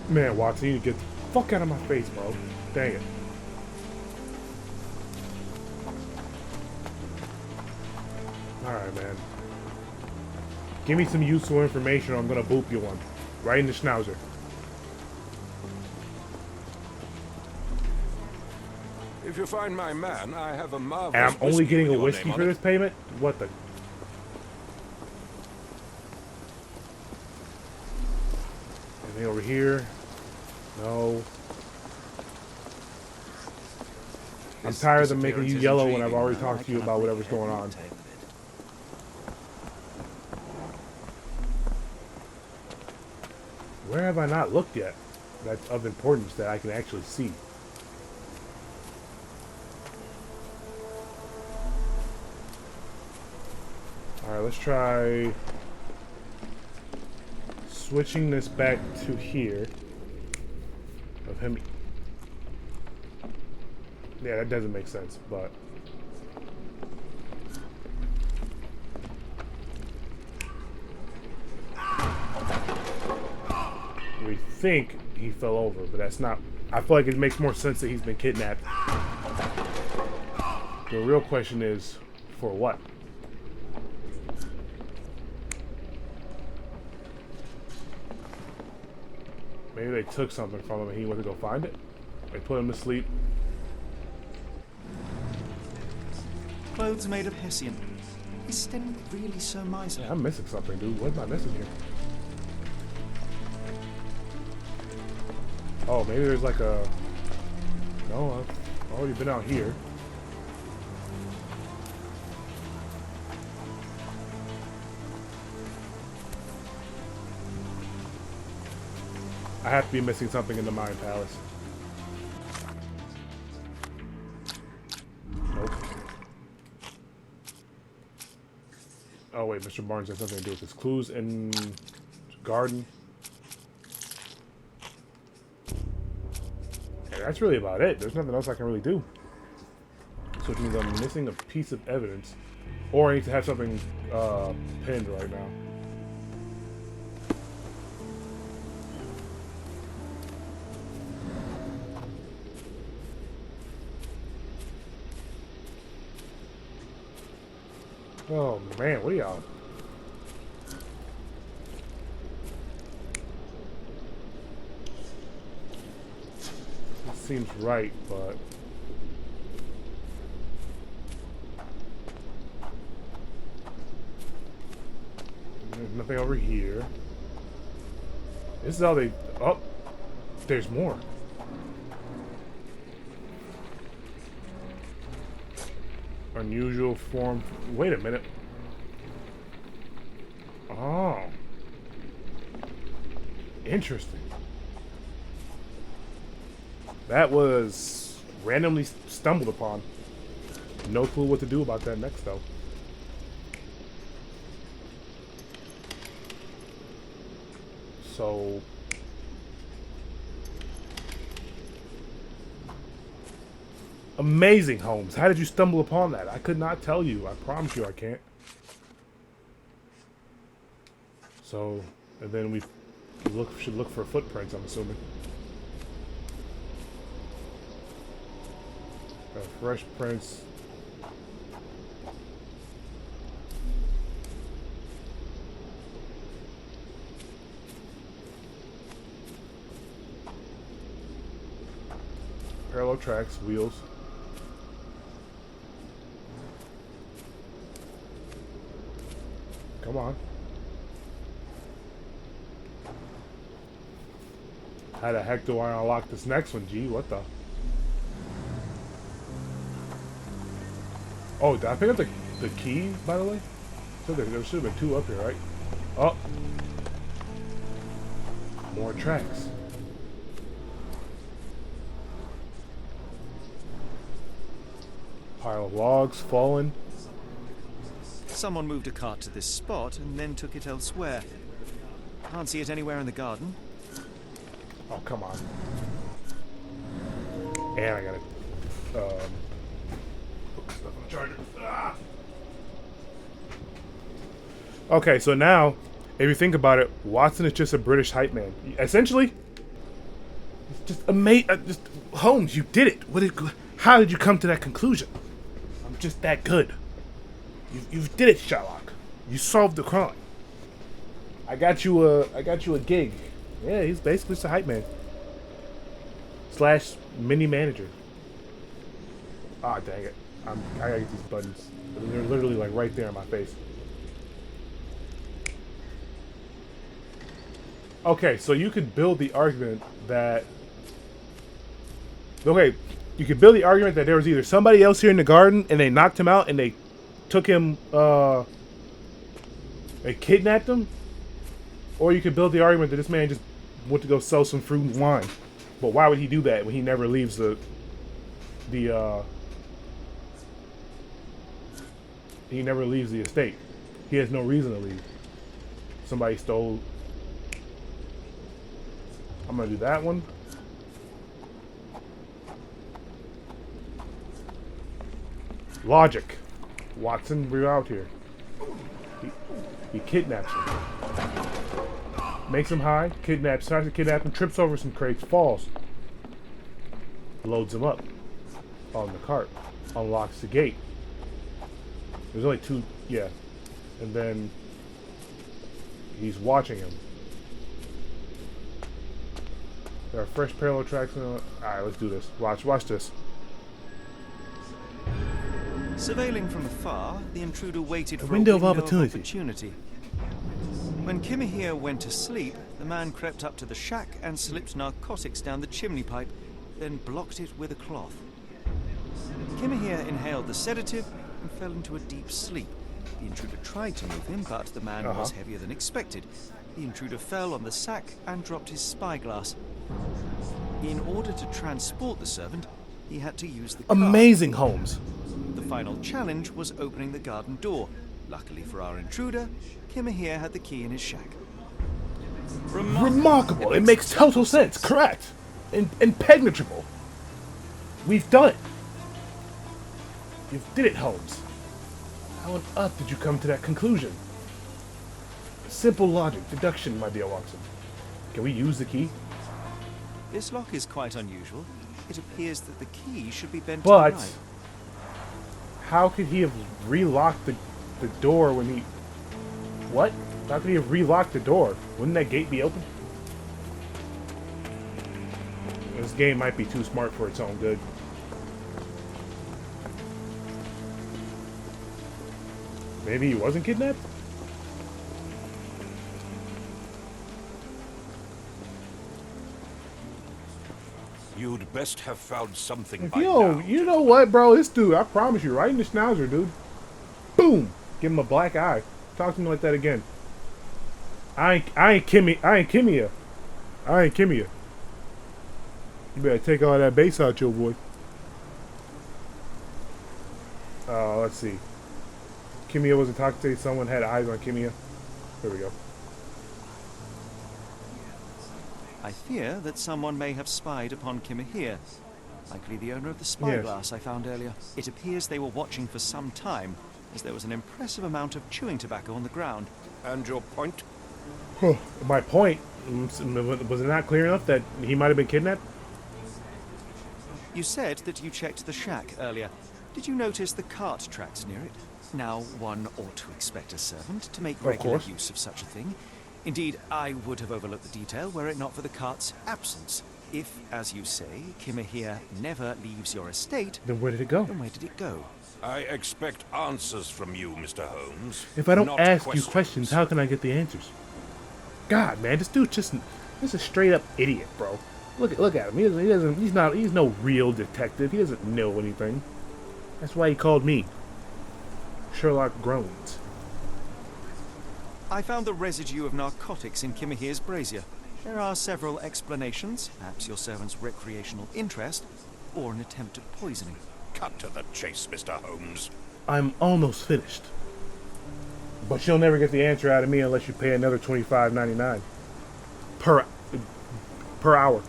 Man, Watson, you need to get the fuck out of my face, bro. Dang it. Alright, man. Give me some useful information or I'm gonna boop you one. Right in the schnauzer. If you find my man, I have a marvelous. And I'm only whiskey getting with a your whiskey name for on this it. payment? What the? Anything over here? No. I'm This tired of making disappearance you is yellow when intriguing, I've already no? I talked to you cannot about make whatever's head going nor on. tail of it. Where have I not looked yet? That's of importance that I can actually see. Alright, let's try switching this back to here. Of him. Yeah, that doesn't make sense, but we think he fell over, but that's not. I feel like it makes more sense that he's been kidnapped. The real question is, for what? Maybe they took something from him and he went to go find it. They put him to sleep. Clothes made of Hessian. Is Sten really so miserly? Yeah, I'm missing something, dude. What am I missing here? Oh, maybe there's like a... No, I've already been out here. I have to be missing something in the Mine Palace. Nope. Oh wait, Mr. Barnes has nothing to do with this. Clues in garden. Yeah, that's really about it. There's nothing else I can really do. So it means I'm missing a piece of evidence. Or I need to have something pinned right now. Oh man, what are y'all? It seems right, but there's nothing over here. This is how they... Oh! There's more. Unusual form. Wait a minute. Oh. Interesting. That was randomly stumbled upon. No clue what to do about that next, though. So... Amazing, Holmes. How did you stumble upon that? I could not tell you. I promise you I can't. So, and then we should look for footprints, I'm assuming. Fresh prints. Parallel tracks, wheels. Come on. How the heck do I unlock this next one, G? What the? Oh, did I pick up the key, by the way? So there should have been two up here, right? Oh. More tracks. Pile of logs fallen. Someone moved a cart to this spot and then took it elsewhere. Can't see it anywhere in the garden. Oh, come on. And I gotta put stuff on the charger. Ah. Okay, so now, if you think about it, Watson is just a British hype man. Essentially, it's just amazing. Just Holmes, you did it. How did you come to that conclusion? I'm just that good. You did it, Sherlock. You solved the crime. I got you a gig. Yeah, he's basically just a hype man. / mini manager. Ah, dang it. I gotta get these buttons. They're literally like right there in my face. Okay, so you could build the argument that... Okay, you could build the argument that there was either somebody else here in the garden and they knocked him out and they took him, they kidnapped him. Or you could build the argument that this man just went to go sell some fruit and wine. But why would he do that when he never leaves he never leaves the estate? He has no reason to leave. Somebody stole... I'm gonna do that one. Logic. Watson, we're out here. He kidnaps him. Makes him high, tries to kidnap him, trips over some crates, falls. Loads him up on the cart. Unlocks the gate. There's only two, yeah. And then he's watching him. There are fresh parallel tracks. Alright, let's do this. Watch this. Surveilling from afar, the intruder waited for a window of opportunity. When Kimahir went to sleep, the man crept up to the shack and slipped narcotics down the chimney pipe, then blocked it with a cloth. Kimahir inhaled the sedative and fell into a deep sleep. The intruder tried to move him, but the man was heavier than expected. The intruder fell on the sack and dropped his spyglass. In order to transport the servant, he had to use the car. Amazing, Holmes. The final challenge was opening the garden door. Luckily for our intruder, Kimahir had the key in his shack. Remarkable. It makes total sense. Correct. Impenetrable. We've done it. You did it, Holmes. How on earth did you come to that conclusion? Simple logic, deduction, my dear Watson. Can we use the key? This lock is quite unusual. It appears that the key should be bent But to the right. how could he have relocked the door when he... What? How could he have relocked the door? Wouldn't that gate be open? This game might be too smart for its own good. Maybe he wasn't kidnapped? You'd best have found something by Yo, now. you know what, bro? This dude, I promise you, right in the schnauzer, dude. Boom! Give him a black eye. Talk to me like that again. I ain't Kimia. You better take all that bass out your voice. Let's see. Kimia wasn't talking to someone had eyes on Kimia. There we go. I fear that someone may have spied upon Kimahir. Likely the owner of the spyglass I found earlier. It appears they were watching for some time, as there was an impressive amount of chewing tobacco on the ground. And your point? My point, was it not clear enough that he might have been kidnapped? You said that you checked the shack earlier. Did you notice the cart tracks near it? Now, one ought to expect a servant to make regular use of such a thing. Indeed, I would have overlooked the detail were it not for the cart's absence. If, as you say, Kimahir never leaves your estate, then where did it go? Then where did it go? I expect answers from you, Mr. Holmes. If I don't not ask you questions, how can I get the answers? God, man, this dude's just a straight up idiot, bro. Look at him. He's no real detective. He doesn't know anything. That's why he called me Sherlock Groans. I found the residue of narcotics in Kimahir's brazier. There are several explanations, perhaps your servant's recreational interest, or an attempt at poisoning. Cut to the chase, Mr. Holmes. I'm almost finished. But you'll never get the answer out of me unless you pay another $25.99 per hour.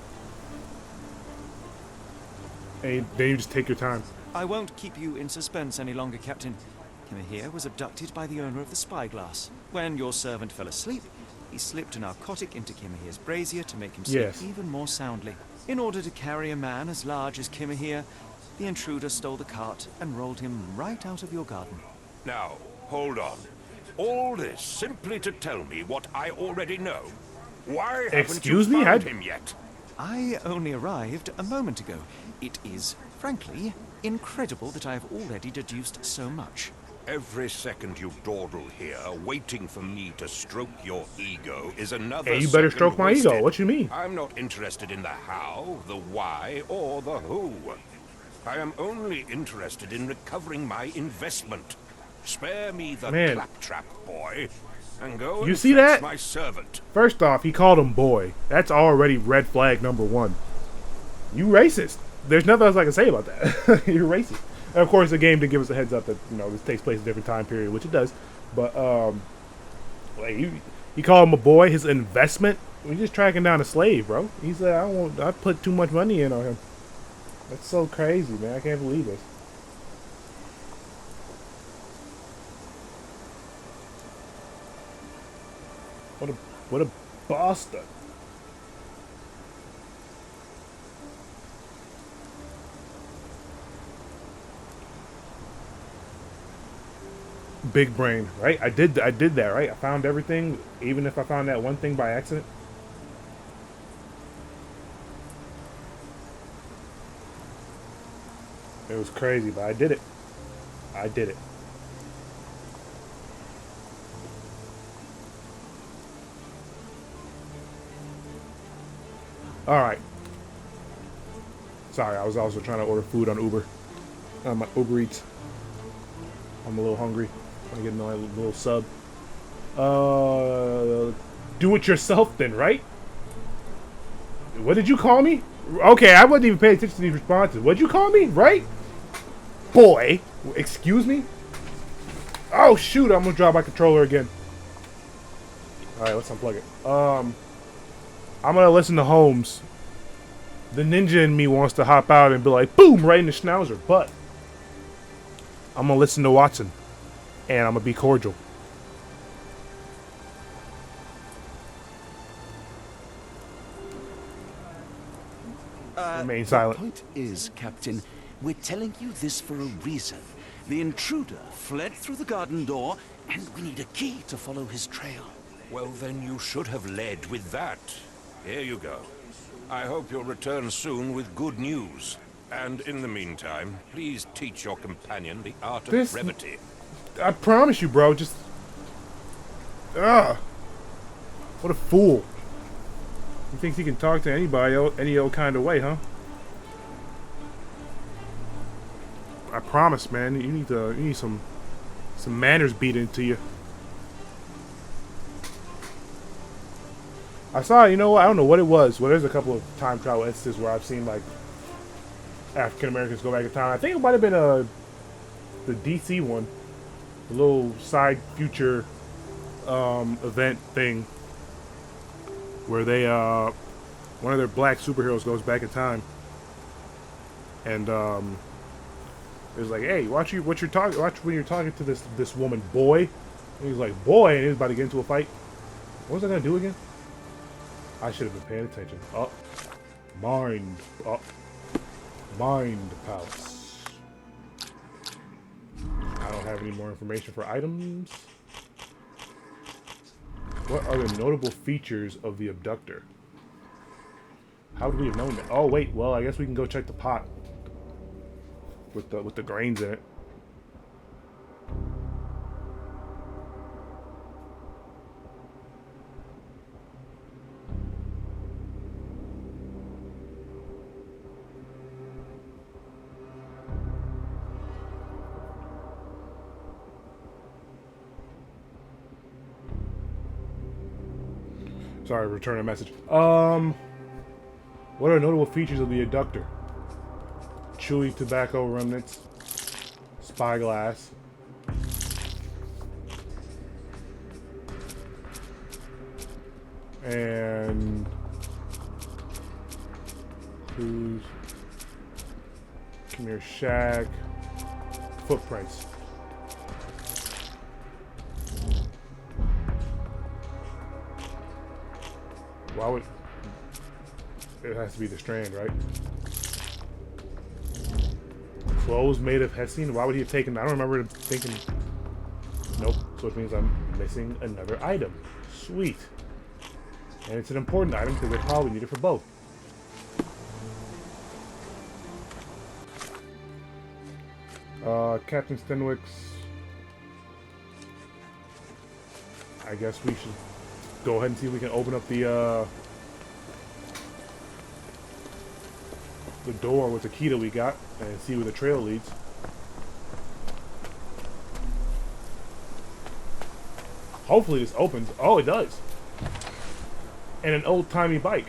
And then you just take your time. I won't keep you in suspense any longer, Captain. Kimahir was abducted by the owner of the spyglass. When your servant fell asleep, he slipped a narcotic into Kimahir's brazier to make him sleep even more soundly. In order to carry a man as large as Kimahir, the intruder stole the cart and rolled him right out of your garden. Now, hold on. All this simply to tell me what I already know. Why haven't you found him yet? I only arrived a moment ago. It is, frankly, incredible that I have already deduced so much. Every second you dawdle here, waiting for me to stroke your ego, is another Hey, you better second stroke my wasted. ego. What you mean? I'm not interested in the how, the why, or the who. I am only interested in recovering my investment. Spare me the claptrap, boy, and go and see fetch that? my servant. First off, he called him boy. That's already red flag number one. You racist. There's nothing else I can say about that. You're racist. And of course, the game did give us a heads up that this takes place in a different time period, which it does. But like you call him a boy. His investment. We're just tracking down a slave, bro. He's like, I put too much money in on him. That's so crazy, man. I can't believe this. What a bastard. Big brain, right? I did that, right? I found everything, even if I found that one thing by accident. It was crazy, but I did it. I did it. All right. Sorry, I was also trying to order food on Uber. On my Uber Eats. I'm a little hungry. I'm getting a little sub. Do it yourself then, right? What did you call me? Okay, I wasn't even paying attention to these responses. What'd you call me? Right? Boy. Excuse me? Oh, shoot. I'm going to drop my controller again. Alright, let's unplug it. I'm going to listen to Holmes. The ninja in me wants to hop out and be like, boom, right in the schnauzer. But I'm going to listen to Watson. And I'm going to be cordial. Remain silent. The point is, Captain, we're telling you this for a reason. The intruder fled through the garden door, and we need a key to follow his trail. Well, then you should have led with that. Here you go. I hope you'll return soon with good news. And in the meantime, please teach your companion the art of brevity. I promise you, bro. Just... Ugh. What a fool. He thinks he can talk to anybody any old kind of way, huh? I promise, man. You need some manners beat into you. I saw, you know what? I don't know what it was. Well, there's a couple of time travel instances where I've seen like African Americans go back in time. I think it might have been the DC one, the little side future event thing where they one of their black superheroes goes back in time, and it was like, hey, watch when you're talking to this woman, boy. And he's like, boy, and he's about to get into a fight. What was I gonna do again? I should have been paying attention. Oh, mind palace. I don't have any more information for items. What are the notable features of the abductor? How would we have known that? Oh wait, well I guess we can go check the pot with the grains in it. Sorry, return a message. What are notable features of the abductor? Chewy tobacco remnants, spyglass, and who's come here, shack, footprints. Why would it has to be the strand, right? Clothes made of hessian. Why would he have taken? I don't remember him thinking. Nope. So it means I'm missing another item. Sweet. And it's an important item because they probably need it for both. Captain Stenwick's. I guess we should go ahead and see if we can open up the door with the key that we got and see where the trail leads. Hopefully this opens. Oh, it does. And an old-timey bike.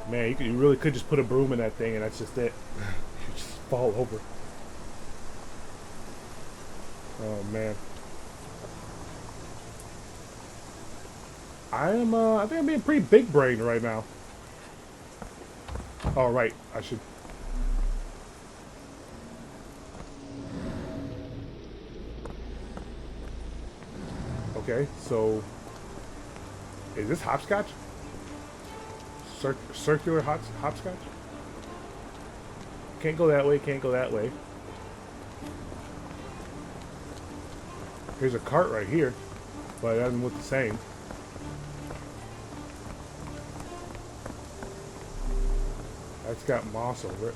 Man, you really could just put a broom in that thing and that's just it. You just fall over. Oh, man. I think I'm being pretty big-brained right now. Oh, right. I should... Okay, so... Is this hopscotch? Circular hopscotch? Can't go that way, can't go that way. Here's a cart right here, but it doesn't look the same. That's got moss over it.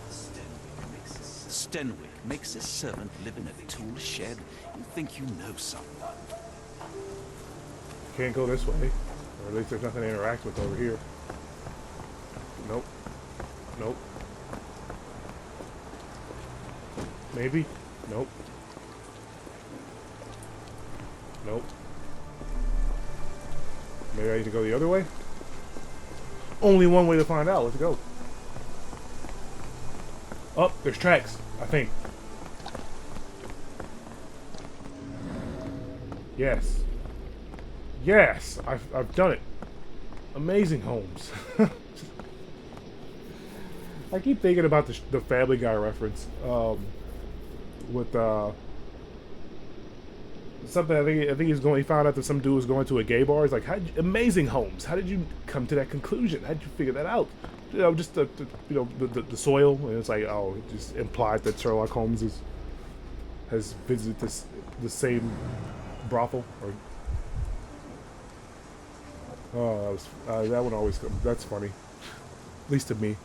Stenwick makes his servant live in a tool shed, you think you know someone. Can't go this way. Or at least there's nothing to interact with over here. Nope. Nope. Maybe? Nope. Nope. Maybe I need to go the other way? Only one way to find out. Let's go. Oh, there's tracks, I think. Yes. Yes! I've done it. Amazing Holmes. I keep thinking about the Family Guy reference. With something I think he found out that some dude was going to a gay bar. He's like, Amazing Holmes, how did you come to that conclusion? How did you figure that out? You know, just the soil, and it's like, oh, it just implied that Sherlock Holmes has visited the same brothel. Or oh, that one always comes. That's funny, at least to me.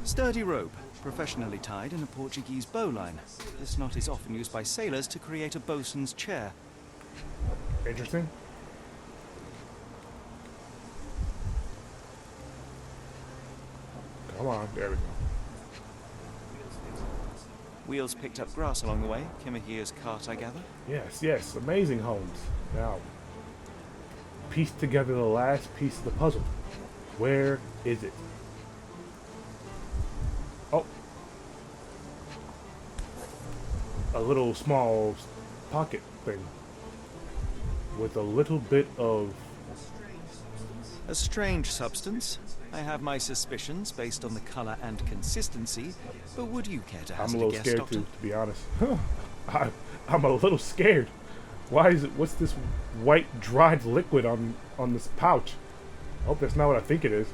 Sturdy rope, professionally tied in a Portuguese bowline. This knot is often used by sailors to create a bosun's chair. Interesting. Come on, there we go. Wheels picked up grass along the way. Kimahir's cart, I gather. Yes, yes, Amazing Holmes. Now, piece together the last piece of the puzzle. Where is it? Oh. A little small pocket thing. With a little bit of... A strange substance. I have my suspicions based on the color and consistency, but would you care to I'm hazard a little guess, scared Doctor? too, to be honest. I'm a little scared. Why is it? What's this white dried liquid on this pouch? I hope that's not what I think it is.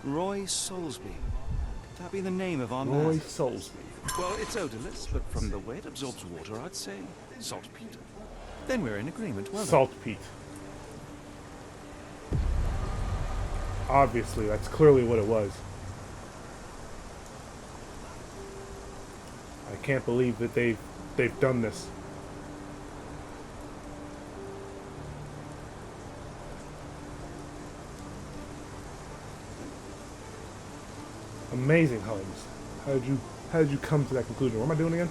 Roy Soulsby. Could that be the name of our Roy man? Soulsby. Well, it's odorless, but from the way it absorbs water, I'd say saltpeter. Then we're in agreement. Well done. Saltpeter. Obviously, that's clearly what it was. I can't believe that they've done this. Amazing Holmes. How did you come to that conclusion? What am I doing again?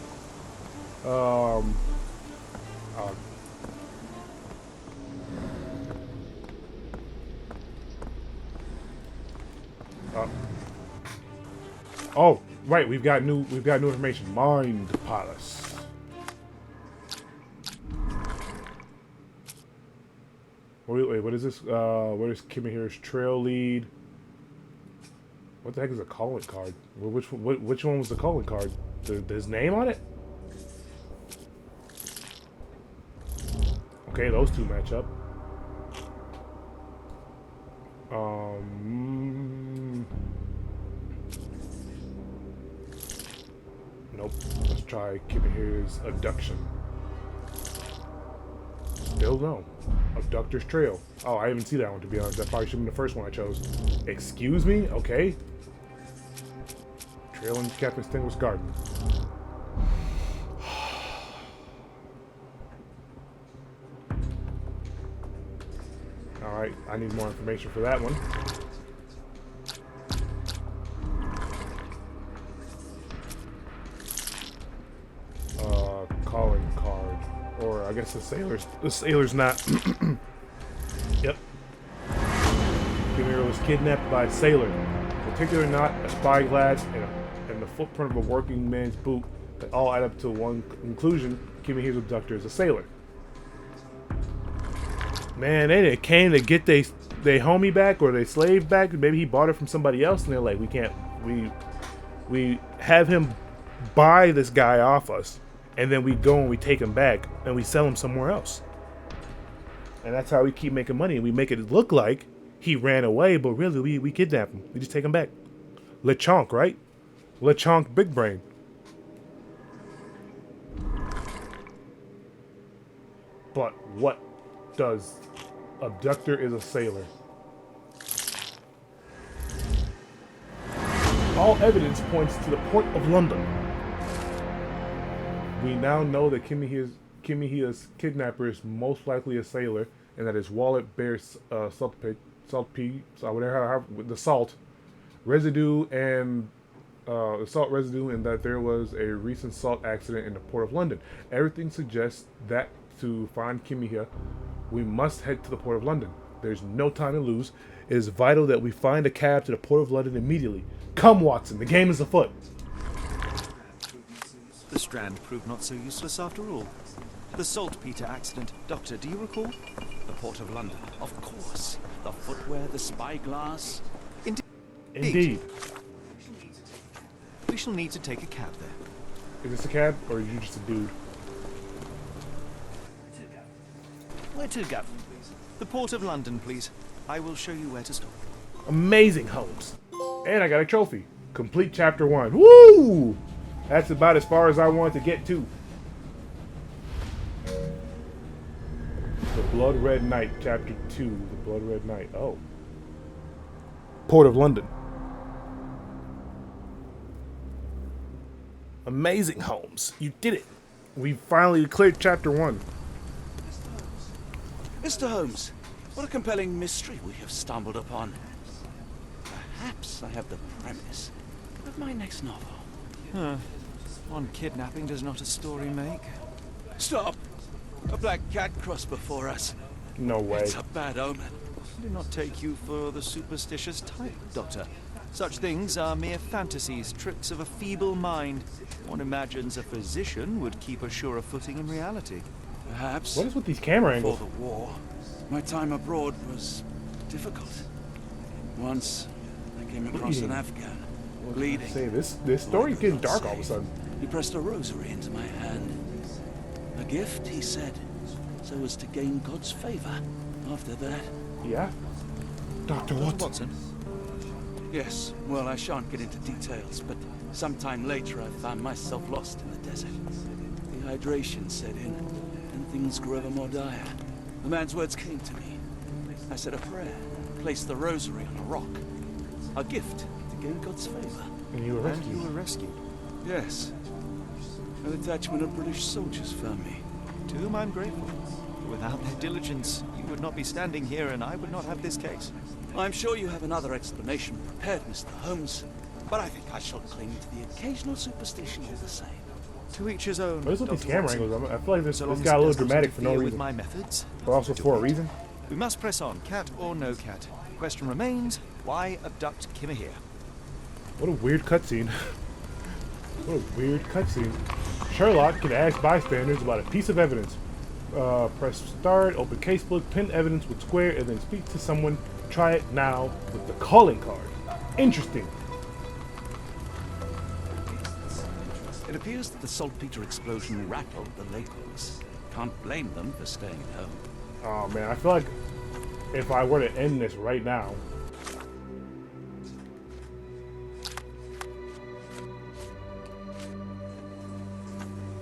Oh, right. We've got new information. Mind Palace. Wait, what is this? Where does Kimahir's trail lead? What the heck is a calling card? Which one was the calling card? His name on it? Okay, those two match up. Nope. Let's try Kimahir's abduction. Still no. Abductor's trail. Oh, I didn't see that one, to be honest. That probably should have been the first one I chose. Excuse me? Okay. Trail in Captain Stingwell's garden. Alright, I need more information for that one. Calling card. Or I guess the sailor's not. Yep. Kimahir was kidnapped by a sailor. Particular knot, a spyglass, and the footprint of a working man's boot that all add up to one conclusion. Kimahir's abductor is a sailor. Man, they came to get they homie back or they slave back. Maybe he bought it from somebody else, and they're like, we have him buy this guy off us, and then we go and we take him back and we sell him somewhere else. And that's how we keep making money. We make it look like he ran away, but really we kidnap him. We just take him back. LeChonk, right? LeChonk Big Brain. But what does abductor is a sailor? All evidence points to the port of London. We now know that Kimihia's kidnapper is most likely a sailor, and that his wallet bears the salt residue and the salt residue, and that there was a recent salt accident in the port of London. Everything suggests that to find Kimihia, we must head to the port of London. There's no time to lose. It is vital that we find a cab to the port of London immediately. Come, Watson, the game is afoot. The Strand proved not so useless after all. The saltpeter accident. Doctor, do you recall? The port of London, of course. The footwear, the spyglass. Indeed. We shall need to take a cab there. Is this a cab, or are you just a dude? Where to, Gav? The port of London, please. I will show you where to stop. Amazing, Holmes. And I got a trophy. Complete chapter 1. Woo! That's about as far as I wanted to get to. The Blood Red Knight, chapter 2. The Blood Red Knight. Oh. Port of London. Amazing, Holmes. You did it. We finally cleared chapter 1. Mr. Holmes, what a compelling mystery we have stumbled upon. Perhaps I have the premise of my next novel. One kidnapping does not a story make. Stop! A black cat crossed before us. No way. It's a bad omen. I do not take you for the superstitious type, Doctor. Such things are mere fantasies, tricks of a feeble mind. One imagines a physician would keep a surer footing in reality. Perhaps. What is with these camera angles? Before the war, my time abroad was difficult. Once, I came across an Afghan, bleeding. Say this story's getting dark all of a sudden. He pressed a rosary into my hand. A gift, he said, so as to gain God's favor. After that... Yeah? Dr. Watson? Yes, well, I shan't get into details, but sometime later I found myself lost in the desert. Dehydration set in, and things grew ever more dire. The man's words came to me. I said a prayer, placed the rosary on a rock. A gift to gain God's favor. And you were rescued. And you were rescued. Yes. A detachment of British soldiers found me. To whom I'm grateful. Without their diligence, you would not be standing here and I would not have this case. I'm sure you have another explanation prepared, Mr. Holmes, but I think I shall cling to the occasional superstition all the same. To each his own. What is with these Dr. camera Watson. angles? I feel like this So long got as a it little does not dramatic for no interfere reason. with my methods, But also for a reason. we must press on, cat or no cat. The question remains, why abduct Kimihia? What a weird cutscene. What a weird cutscene. Sherlock can ask bystanders about a piece of evidence. Press start, open casebook, pin evidence with square, and then speak to someone. Try it now with the calling card. Interesting. It appears that the saltpeter explosion rattled the Lakers. Can't blame them for staying at home. Oh man, I feel like if I were to end this right now,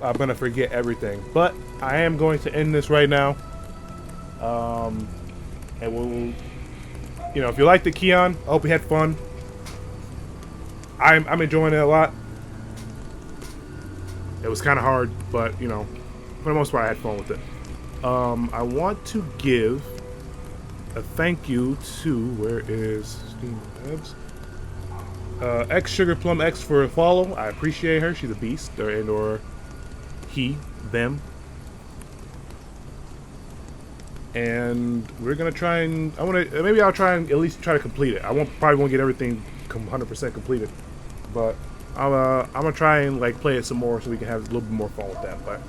I'm gonna forget everything. But I am going to end this right now. And we'll, you know, if you liked it, Keon, I hope you had fun. I'm enjoying it a lot. It was kind of hard, but you know, for the most part, I had fun with it. I want to give a thank you to, where is Steam Devs? X Sugar Plum X for a follow. I appreciate her. She's a beast, or he, them. And we're gonna try and maybe I'll try and at least try to complete it. Probably won't get everything 100% completed, but I'm gonna try and like play it some more so we can have a little bit more fun with that. But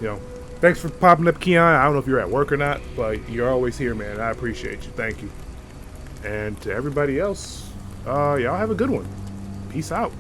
you know, thanks for popping up, Keon. I don't know if you're at work or not, but you're always here, man. I appreciate you. Thank you. And to everybody else, y'all have a good one. Peace out.